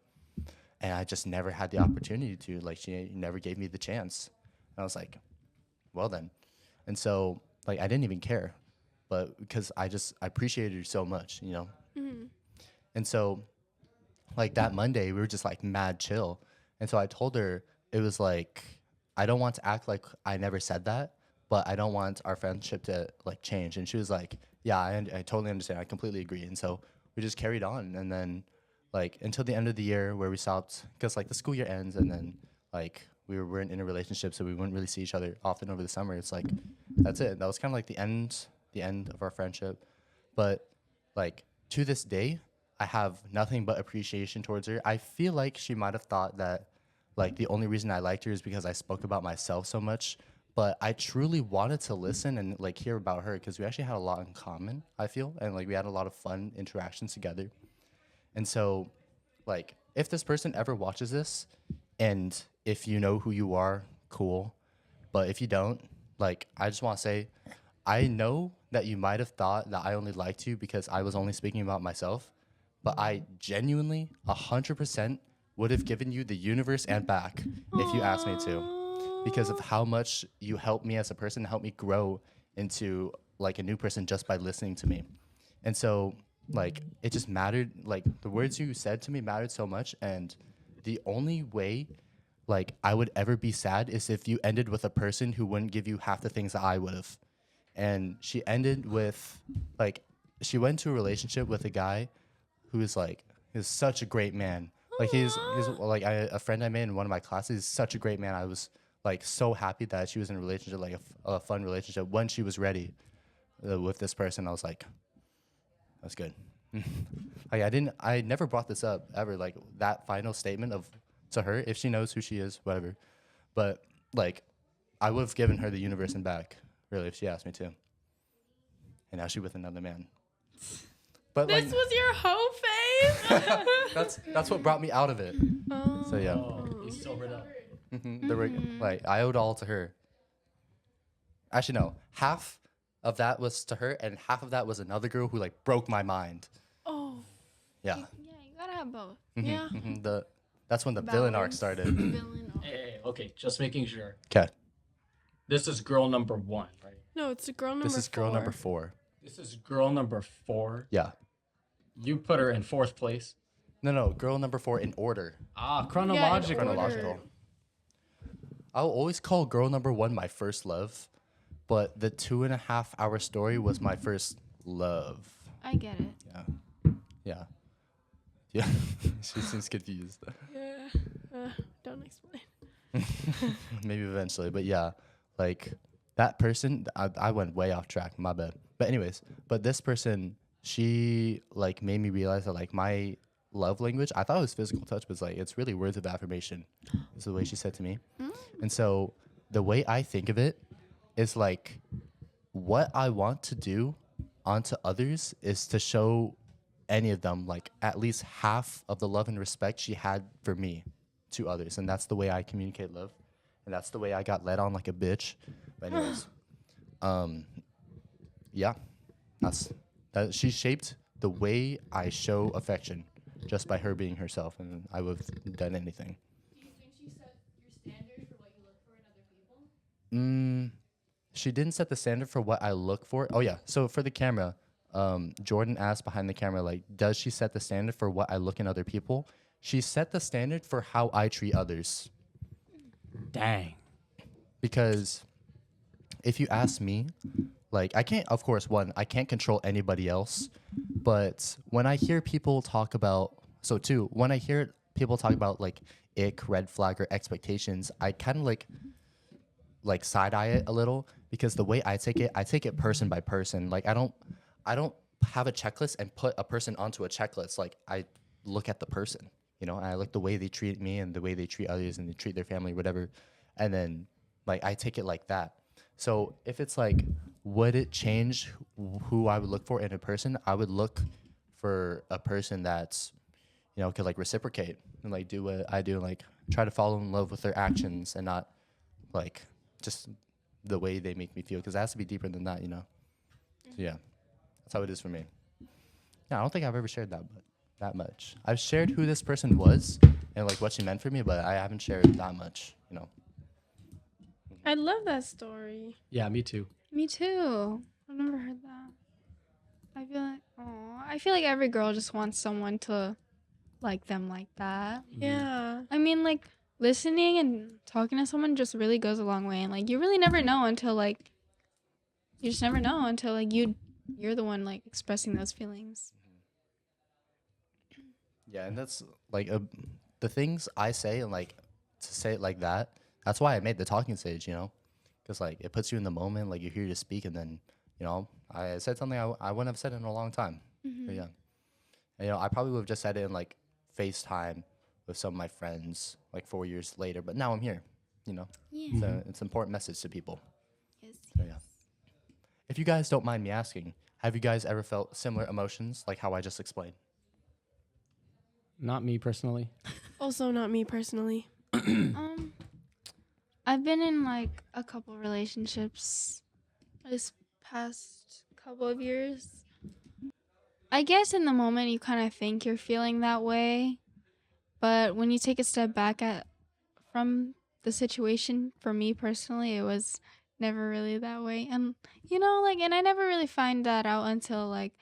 And I just never had the opportunity to, like, she never gave me the chance. And I was like, well then. And so like, I didn't even care, but because I appreciated her so much, you know? And so like that Monday we were just like mad chill. And so I told her it was like, I don't want to act like I never said that, but I don't want our friendship to like change. And she was like, yeah, I totally understand. I completely agree. And so we just carried on. And then like until the end of the year where we stopped, because like the school year ends and then like we weren't in a relationship, so we wouldn't really see each other often over the summer. It's like, that's it. That was kind of like the end of our friendship. But like to this day, I have nothing but appreciation towards her. I feel like she might have thought that like the only reason I liked her is because I spoke about myself so much. But I truly wanted to listen and like hear about her because we actually had a lot in common, I feel, and like we had a lot of fun interactions together. And so like if this person ever watches this and if you know who you are, cool. But if you don't, like I just want to say I know that you might have thought that I only liked you because I was only speaking about myself, but I genuinely 100% would have given you the universe and back if you asked me to. Because of how much you helped me as a person, helped me grow into like a new person just by listening to me. And so like it just mattered, like the words you said to me mattered so much. And the only way like I would ever be sad is if you ended with a person who wouldn't give you half the things that I would have. And she ended with like, she went into a relationship with a guy who is like, he's such a great man. Like he's like a friend I made in one of my classes is such a great man. I was like so happy that she was in a relationship, like a fun relationship when she was ready with this person. I was like, that's good. Like I never brought this up ever, like that final statement to her, if she knows who she is, whatever. But like I would have given her the universe and back, really, if she asked me to. And now she's with another man. But This like, was your hoe phase? that's what brought me out of it. So yeah. He's sobered up. Like I owed all to her. Actually, no. Half of that was to her, and half of that was another girl who like broke my mind. Oh. Yeah. Yeah, you gotta have both. Yeah. That's when the villain arc Balance. started. Villain. Hey, okay, just making sure. Okay. This is girl number 1, right? No, it's girl number This is girl number 4. This is girl number 4. Yeah. You put her in 4th place. No, girl number 4 in order. Chronological. order. Chronological. I'll always call girl number 1 my first love, but the 2.5-hour story was my first love. I get it. Yeah. She seems confused. Yeah. Don't explain. Maybe eventually, but yeah, like that person, I went way off track, my bad. But anyways, this person, she like made me realize that like my love language, I thought it was physical touch, but it's like, it's really words of affirmation is the way she said to me. And so the way I think of it is like, what I want to do onto others is to show any of them like at least half of the love and respect she had for me to others. And that's the way I communicate love. And that's the way I got led on like a bitch. But anyways, yeah, that she shaped the way I show affection just by her being herself, and I would have done anything. Do you think she set your standard for what you look for in other people? She didn't set the standard for what I look for. Oh yeah, so for the camera, Jordan asked behind the camera, like, does she set the standard for what I look in other people? She set the standard for how I treat others. Dang. Because if you ask me, like, I can't, of course, I can't control anybody else. But when I hear people talk about, when I hear people talk about like ick, red flag, or expectations, I kind of like side eye it a little, because the way I take it person by person. Like I don't have a checklist and put a person onto a checklist. Like I look at the person, and I look the way they treat me and the way they treat others and they treat their family, whatever. And then like I take it like that. So if it's like, would it change who I would look for in a person? I would look for a person that's, could like reciprocate and like do what I do, like try to fall in love with their actions and not like just the way they make me feel, because it has to be deeper than that, So yeah, that's how it is for me. Yeah, I don't think I've ever shared that much. I've shared who this person was and like what she meant for me, but I haven't shared that much, I love that story. Yeah, me too. Me too. I've never heard that. I feel like every girl just wants someone to like them like that. Yeah. I mean, like, listening and talking to someone just really goes a long way. And, like, you really never know until, like, you're the one, like, expressing those feelings. Yeah, and that's like the things I say, and like to say it like that. That's why I made the talking stage, because like it puts you in the moment. Like you're here to speak, and then I said something I wouldn't have said in a long time. So, yeah, and, I probably would have just said it in like FaceTime with some of my friends like 4 years later. But now I'm here, Yeah. So it's an important message to people. Yes. So yeah. If you guys don't mind me asking, have you guys ever felt similar emotions like how I just explained? Not me personally. Also, not me personally. I've been in like a couple relationships this past couple of years. I guess in the moment you kind of think you're feeling that way, but when you take a step back from the situation, for me personally, it was never really that way. And and I never really find that out until like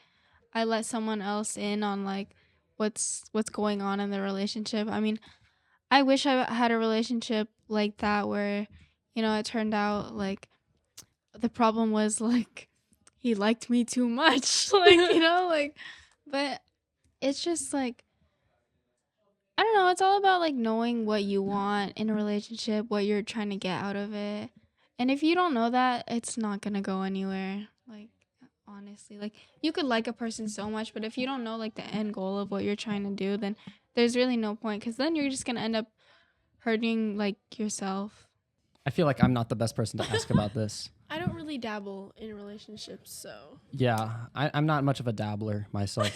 I let someone else in on like what's going on in the relationship. I mean, I wish I had a relationship like that where, it turned out like the problem was like he liked me too much, but it's just like, I don't know, it's all about like knowing what you want in a relationship, what you're trying to get out of it. And if you don't know that, it's not going to go anywhere. Like, honestly, like you could like a person so much, but if you don't know like the end goal of what you're trying to do, then there's really no point, because then you're just going to end up hurting like yourself. I feel like I'm not the best person to ask about this. I don't really dabble in relationships, so. Yeah, I'm not much of a dabbler myself.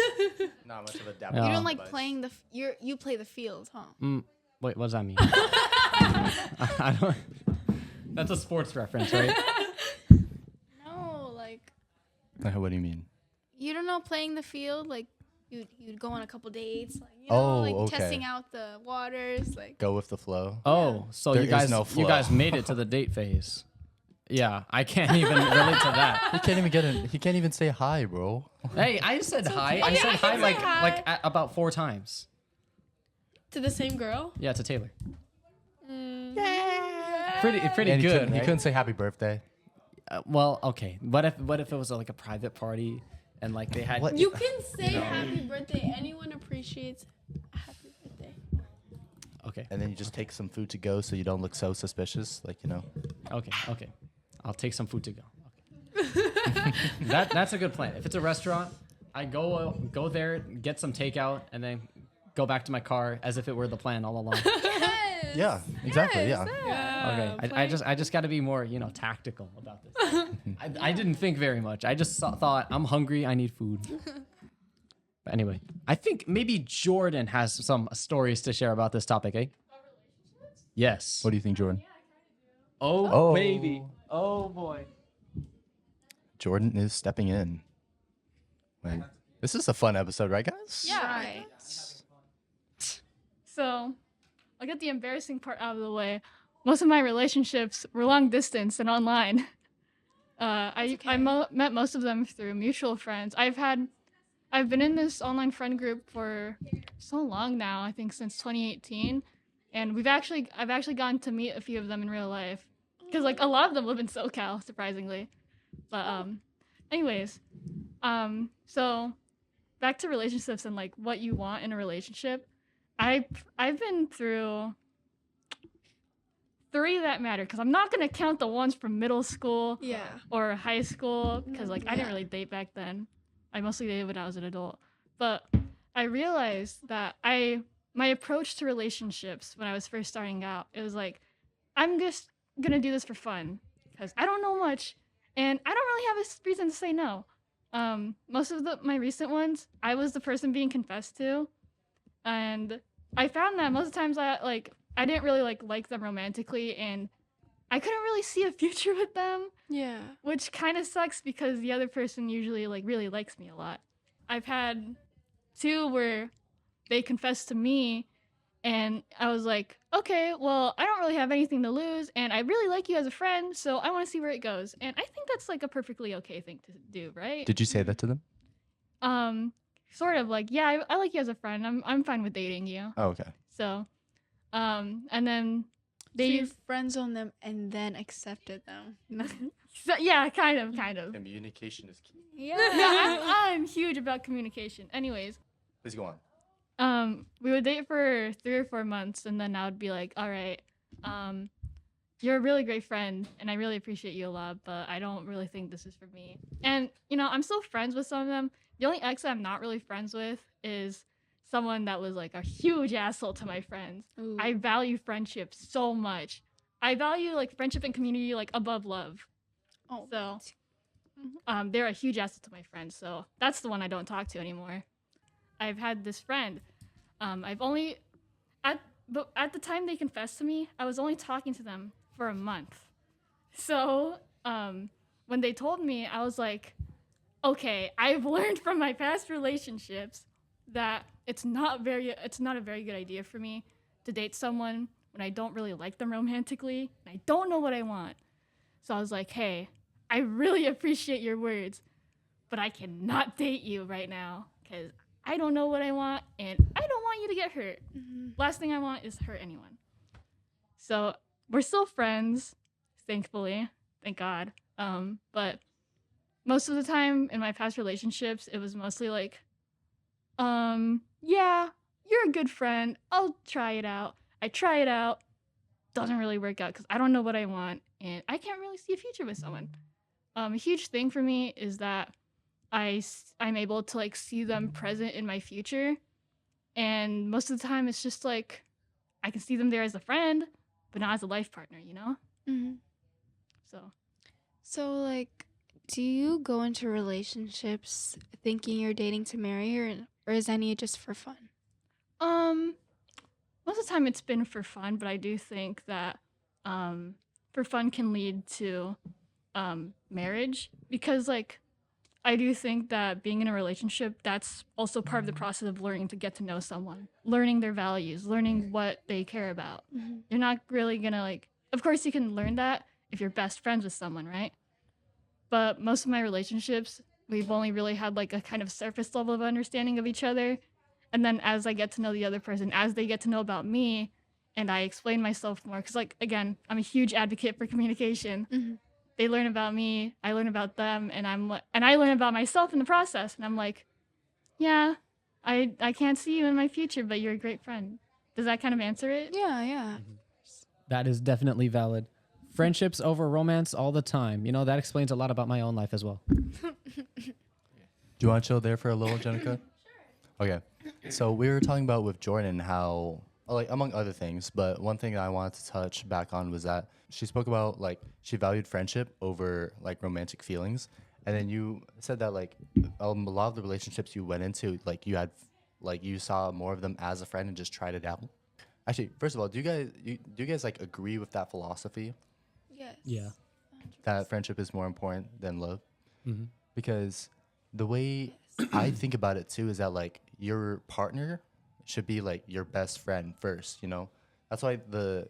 Not much of a dab. Yeah. You don't like playing you play the field, huh? Wait, what does that mean? I don't. That's a sports reference, right? No, like What do you mean? you don't know playing the field, like you'd go on a couple dates, like you know, Oh, like okay. testing out the waters, like Go with the flow. Oh, so There you is guys no you guys flow. made it to the date phase. Yeah, I can't even relate to that. He can't even he can't even say hi, bro. Hey, I said hi. I Yeah, said I hi can like say hi. like about 4 times. To the same girl. Yeah, to Taylor. Mm. Pretty And he good. couldn't, he right? couldn't say happy birthday. Well, okay. What if it was like a private party and like they had What? You can say happy birthday. Anyone appreciates a happy birthday. Okay. And then you just take some food to go so you don't look so suspicious, like, you know. Okay. I'll take some food to go. Okay. That's a good plan. If it's a restaurant, I go there, get some takeout, and then go back to my car as if it were the plan all along. yes, Yeah, exactly, yeah. Okay. I just got to be more, tactical about this. I didn't think very much. I just thought I'm hungry. I need food. But anyway, I think maybe Jordan has some stories to share about this topic, eh? Yes. What do you think, Jordan? Oh, baby. Oh, boy. Jordan is stepping in. Like, this is a fun episode, right, guys? Yeah. right. So, I'll get the embarrassing part out of the way. Most of my relationships were long distance and online. Met most of them through mutual friends. I've been in this online friend group for so long now. I think since 2018, and I've actually gotten to meet a few of them in real life because like a lot of them live in SoCal, surprisingly. But anyways, so back to relationships and like what you want in a relationship. I've been through 3 that matter because I'm not gonna count the ones from middle school Yeah. or high school because like I didn't really date back then. I mostly dated when I was an adult. But I realized that my approach to relationships when I was first starting out, it was like, I'm just gonna do this for fun because I don't know much and I don't really have a reason to say no. Most of my recent ones, I was the person being confessed to, and I found that most of the times I didn't really like them romantically, and I couldn't really see a future with them, Yeah. which kind of sucks because the other person usually like really likes me a lot. I've had 2 where they confessed to me and I was like, okay, well, I don't really have anything to lose and I really like you as a friend, so I want to see where it goes. And I think that's like a perfectly okay thing to do, right? Did you say that to them? Sort of like, yeah, I like you as a friend. I'm fine with dating you. Oh, okay. So, and then So they you friend zoned them and then accepted them. so, yeah, kind of. Communication is key. Yeah, I'm huge about communication. Anyways, Please go on. we would date for 3 or 4 months, and then I would be like, all right, you're a really great friend, and I really appreciate you a lot, but I don't really think this is for me. And, I'm still friends with some of them. The only ex I'm not really friends with is someone that was like a huge asshole to my friends. Ooh. I value friendship so much. I value like friendship and community like above love. Oh, So, they're a huge asset to my friends, so that's the one I don't talk to anymore. I've had this friend. I've only at the time they confessed to me, I was only talking to them for a month. So, when they told me, I was like, okay, I've learned from my past relationships that it's not a very good idea for me to date someone when I don't really like them romantically and I don't know what I want. So I was like, hey, I really appreciate your words, but I cannot date you right now because I don't know what I want and I don't want you to get hurt. Last thing I want is hurt anyone. So we're still friends, thankfully, thank God. But most of the time in my past relationships, it was mostly like, yeah, you're a good friend. I'll try it out. I try it out. Doesn't really work out because I don't know what I want and I can't really see a future with someone. A huge thing for me is that I'm able to like see them present in my future. And most of the time it's just like, I can see them there as a friend, but not as a life partner, Mm-hmm. So like, do you go into relationships thinking you're dating to marry or is any just for fun? Most of the time it's been for fun, but I do think that for fun can lead to marriage because like I do think that being in a relationship, that's also part of the process of learning to get to know someone, learning their values, learning what they care about. You're not really gonna like, of course, you can learn that if you're best friends with someone, right? But most of my relationships, we've only really had like a kind of surface level of understanding of each other. And then as I get to know the other person, as they get to know about me, and I explain myself more, because like again, I'm a huge advocate for communication. They learn about me, I learn about them, and and I learn about myself in the process. And I'm like, yeah, I can't see you in my future, but you're a great friend. Does that kind of answer it? Yeah, yeah. That is definitely valid. Friendships over romance all the time. You know, that explains a lot about my own life as well. Do you want to chill there for a little, Jenica? Okay. So we were talking about with Jordan how, like, among other things, but one thing I wanted to touch back on was that she spoke about, like, she valued friendship over, like, romantic feelings. And then you said that, like, a lot of the relationships you went into, like, you had, like, you saw more of them as a friend and just tried it out. Actually, first of all, do you guys, like, agree with that philosophy Yes. Yeah. that friendship is more important than love? Mm-hmm. Because the way I think about it too is that like your partner should be like your best friend first, you know? That's why the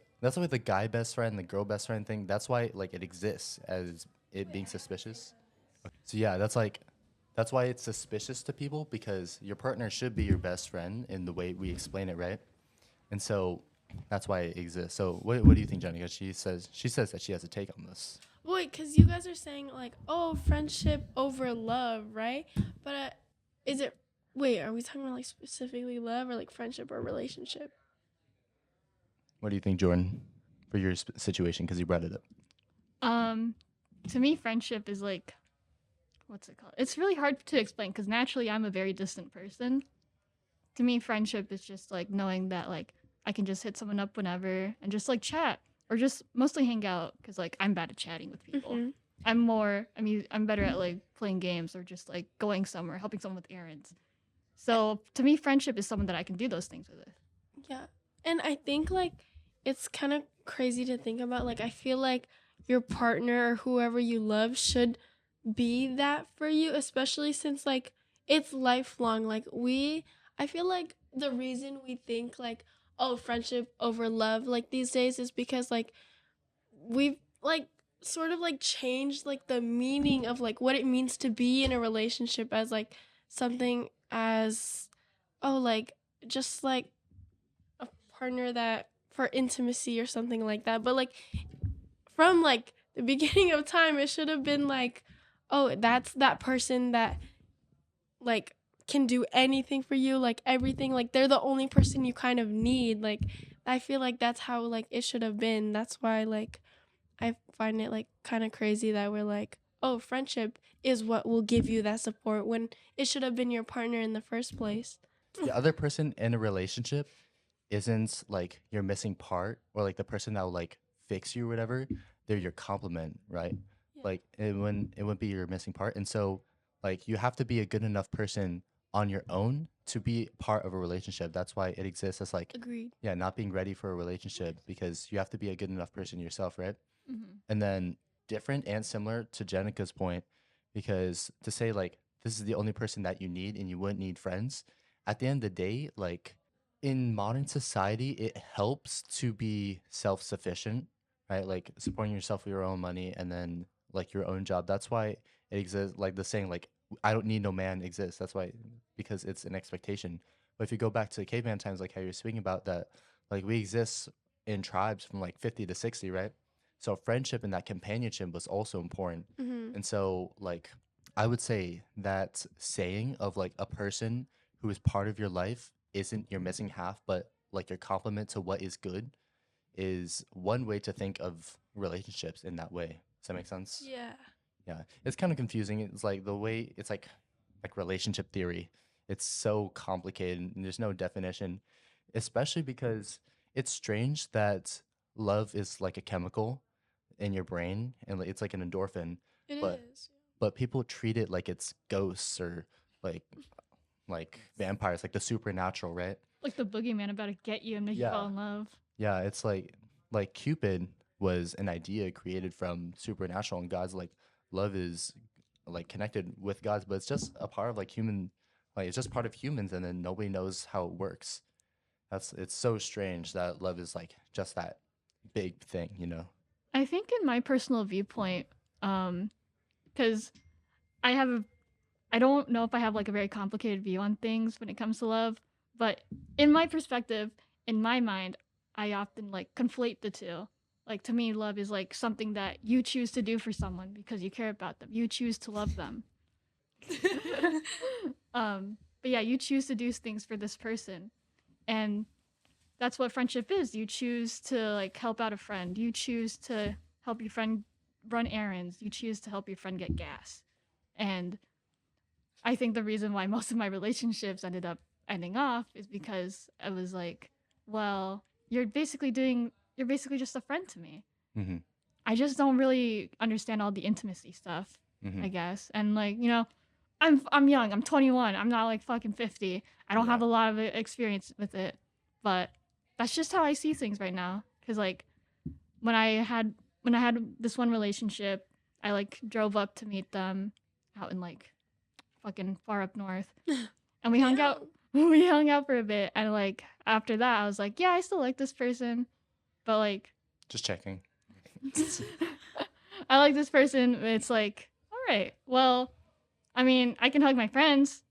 guy best friend, the girl best friend thing, that's why like it exists as it being suspicious. So yeah, that's why it's suspicious to people because your partner should be your best friend in the way we explain it, right? And so that's why it exists. So what do you think, Jenny? 'Cause she says that she has a take on this. Wait, because you guys are saying like, oh, friendship over love, right? But is it? Wait, are we talking about like specifically love or like friendship or relationship? What do you think, Jordan, for your situation? Because you brought it up. To me, friendship is like, what's it called? It's really hard to explain because naturally I'm a very distant person. To me, friendship is just like knowing that like I can just hit someone up whenever and just like chat or just mostly hang out because like I'm bad at chatting with people. Mhm. I'm better at like playing games or just like going somewhere, helping someone with errands. So to me, friendship is someone that I can do those things with. Yeah. And I think like it's kind of crazy to think about. Like, I feel like your partner or whoever you love should be that for you, especially since like it's lifelong. I feel like the reason we think like, oh, friendship over love like these days is because like we've like sort of like changed like the meaning of like what it means to be in a relationship as like something as, oh, like just like a partner that for intimacy or something like that. But like from like the beginning of time, it should have been like, oh, that's that person that like can do anything for you, like everything, like they're the only person you kind of need. Like I feel like that's how like it should have been. That's why like I find it like kind of crazy that we're like, oh, friendship is what will give you that support when it should have been your partner in the first place. The other person in a relationship isn't like your missing part or like the person that will like fix you or whatever. They're your complement, right? Yeah. Like it wouldn't be your missing part. And so like you have to be a good enough person on your own to be part of a relationship. That's why it exists as like Agreed. yeah, not being ready for a relationship because you have to be a good enough person yourself, right? Mm-hmm. And then different and similar to Jenica's point, because to say like this is the only person that you need and you wouldn't need friends, at the end of the day, like in modern society, it helps to be self sufficient, right? Like supporting yourself with your own money and then like your own job. That's why it exists. Like the saying, like I don't need no man exists. That's why because it's an expectation. But if you go back to caveman times, like how you're speaking about that, like we exist in tribes from like 50 to 60, right? So friendship and that companionship was also important. Mm-hmm. And so like I would say that saying of like a person who is part of your life isn't your missing half, but like your complement to what is good is one way to think of relationships in that way. Does that make sense? Yeah. Yeah. It's kind of confusing. It's like the way it's like relationship theory. It's so complicated and there's no definition, especially because it's strange that love is like a chemical in your brain and it's like an endorphin, It is. but but people treat it like it's ghosts or like like vampires, like the supernatural, right? Like the boogeyman about to get you and make you Yeah. fall in love. Yeah, it's like Cupid was an idea created from supernatural, and God's like love is like connected with God, but it's just a part of like human, like it's just part of humans, and then nobody knows how it works. It's so strange that love is like just that big thing, you know. I think in my personal viewpoint, because I have a, I don't know if I have like a very complicated view on things when it comes to love, but in my perspective, in my mind, I often like conflate the two. Like to me, love is like something that you choose to do for someone because you care about them. You choose to love them. But yeah, you choose to do things for this person, and that's what friendship is. You choose to like help out a friend. You choose to help your friend run errands. You choose to help your friend get gas. And I think the reason why most of my relationships ended up ending off is because I was like, well, you're basically just a friend to me. Mm-hmm. I just don't really understand all the intimacy stuff, Mm-hmm. I guess. And like, you know, I'm young. I'm 21. I'm not like fucking 50. I don't Yeah. have a lot of experience with it, but that's just how I see things right now. Cuz like when I had this one relationship, I like drove up to meet them out in like fucking far up north. And we hung out we hung out for a bit, and like after that I was like, yeah, I still like this person, but like Just checking. I like this person. It's like, all right, well, I mean, I can hug my friends.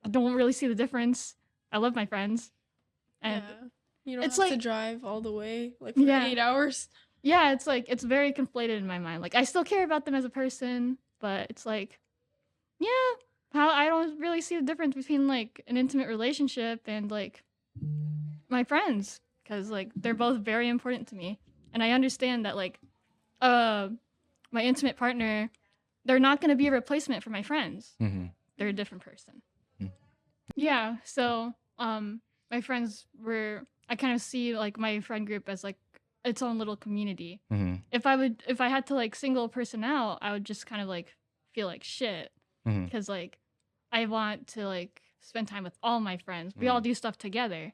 I don't really see the difference. I love my friends. And Yeah. You don't it's have to like- drive all the way like for Yeah. 8 hours. yeah, it's like, it's very conflated in my mind. Like, I still care about them as a person, but it's like, yeah, how I don't really see the difference between like an intimate relationship and like my friends. Because like, they're both very important to me. And I understand that like, my intimate partner, they're not going to be a replacement for my friends. Mm-hmm. They're a different person. Mm. Yeah. So, my friends were, I kind of see like my friend group as like its own little community. Mm-hmm. If I had to like single a person out, I would just kind of like feel like shit. Mm-hmm. Because like, I want to like spend time with all my friends. We all do stuff together.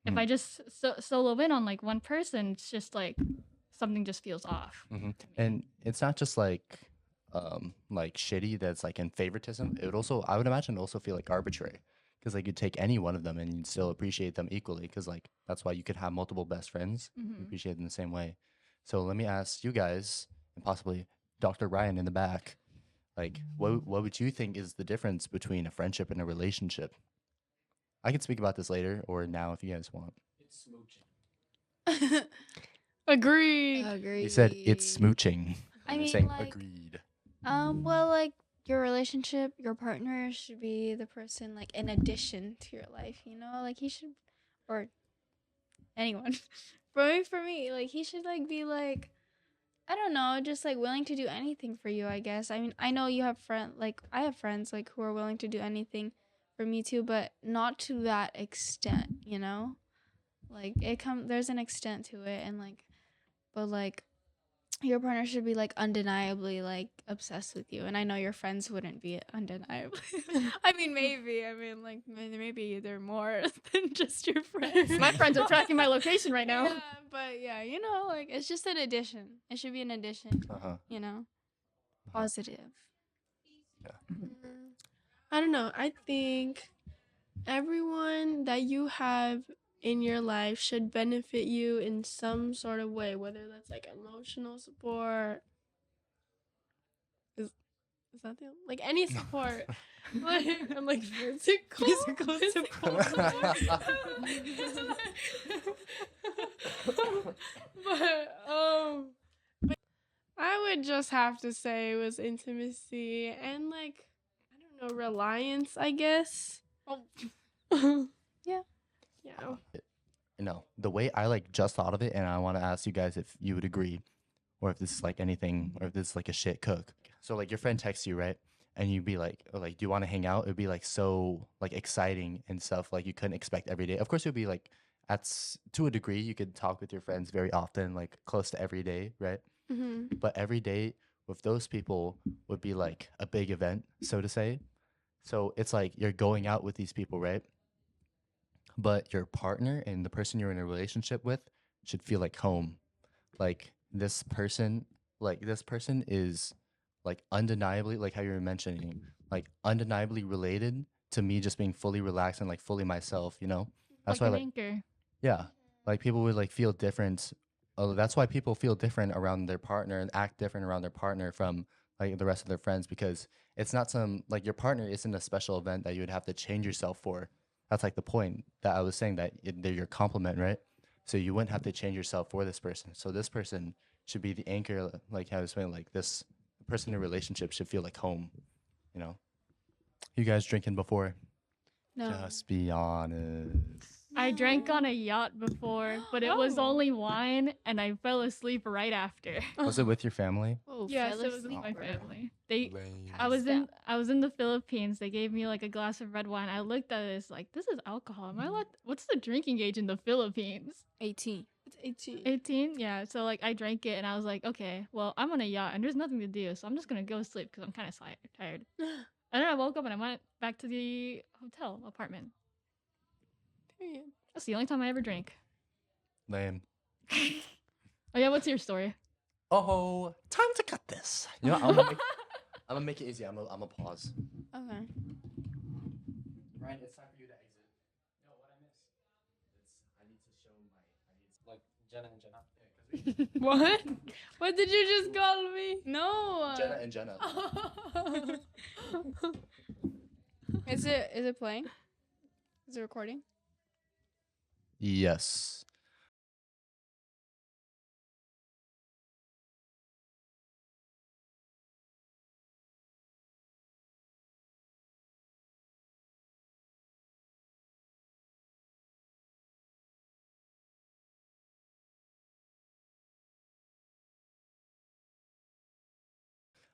If I just solo in on like one person, it's just like something just feels off. Mm-hmm. And it's not just like shitty that's like in favoritism. It would also, I would imagine, also feel like arbitrary, because like you'd take any one of them and you'd still appreciate them equally, because like that's why you could have multiple best friends. Mhm. Appreciate them the same way. So let me ask you guys, and possibly Dr. Ryan in the back, like what would you think is the difference between a friendship and a relationship? I can speak about this later or now if you guys want. It's smooching. Agreed. Agree. He said it's smooching. I And you're mean, saying like, agreed. Well, like your relationship, your partner should be the person like in addition to your life, you know? Like he should, or anyone. For me, like he should like be like, I don't know, just like willing to do anything for you, I guess. I mean, I know you have I have friends like who are willing to do anything for me too, but not to that extent, you know? Like there's an extent to it, and like, but like your partner should be like undeniably like obsessed with you, and I know your friends wouldn't be undeniably. I mean, maybe. I mean, like maybe they're more than just your friends. My friends are tracking my location right now. Yeah, but yeah, you know, like it's just an addition. It should be an addition. Uh-huh. You know, positive. I don't know. I think everyone that you have in your life should benefit you in some sort of way, whether that's like emotional support. Is that the like any support? Like I'm like physical support. but I would just have to say it was intimacy and like I don't know, reliance, I guess. Oh. Yeah. Yeah. No, the way I like just thought of it, and I want to ask you guys if you would agree, or if this is like anything, or if this is like a shit cook. So like your friend texts you, right? And you'd be like, oh, like, do you want to hang out? It'd be like so like exciting and stuff like you couldn't expect every day. Of course, it would be like to a degree you could talk with your friends very often, like close to every day, right? Mm-hmm. But every day with those people would be like a big event, so to say. So it's like you're going out with these people, right? But your partner and the person you're in a relationship with should feel like home. Like this person is like undeniably, like how you were mentioning, like undeniably related to me just being fully relaxed and like fully myself, you know? That's like why an like anchor. yeah, like people would like feel different. That's why people feel different around their partner and act different around their partner from like the rest of their friends because it's not some like your partner isn't a special event that you would have to change yourself for. That's like the point that I was saying that they're your complement, right? So you wouldn't have to change yourself for this person. So this person should be the anchor, like how I was saying, like this person in a relationship should feel like home, you know? You guys drinking before? No. Just be honest. I drank on a yacht before, but it was Oh. only wine, and I fell asleep right after. Was it with your family? Oh, Yes, fell it was with asleep my or- family. They, Lame. I was in the Philippines. They gave me like a glass of red wine. I looked at this like, this is alcohol. Am I allowed? What's the drinking age in the Philippines? 18. It's 18. 18. Yeah. So like, I drank it, and I was like, okay, well, I'm on a yacht, and there's nothing to do, so I'm just gonna go sleep because I'm kind of tired. And then I woke up and I went back to the hotel apartment. Period. That's the only time I ever drank. Lame. Oh yeah, what's your story? Oh, time to cut this. You know, I'm gonna make it easy. I'm gonna pause. Okay. Ryan, it's time for you to exit. No, what I missed? I need to show my. Like Jenna and Jenna. What? What did you just call me? No. Jenna and Jenna. Is it playing? Is it recording? Yes.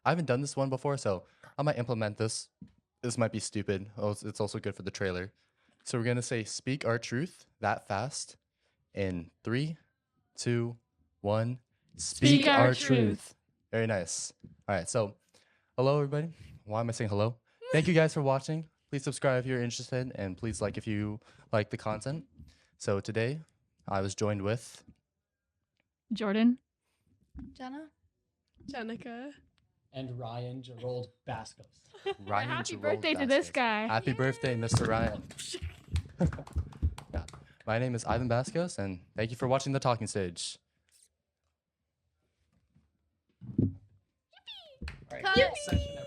I haven't done this one before, so I might implement this. This might be stupid. Oh, it's also good for the trailer. So we're gonna say "Speak our truth" that fast in 3, 2, 1. Speak our truth. Very nice. All right. So, hello everybody. Why am I saying hello? Thank you guys for watching. Please subscribe if you're interested, and please like if you like the content. So today, I was joined with Jordan. Jenna? Janica. And Ryan Gerald Bascos. Ryan. Happy Gerald birthday to this Vasquez. guy. Happy birthday, Mr. Ryan. Yeah. My name is Ivan Bascos, and thank you for watching The Talking Stage. All right. Cut. Session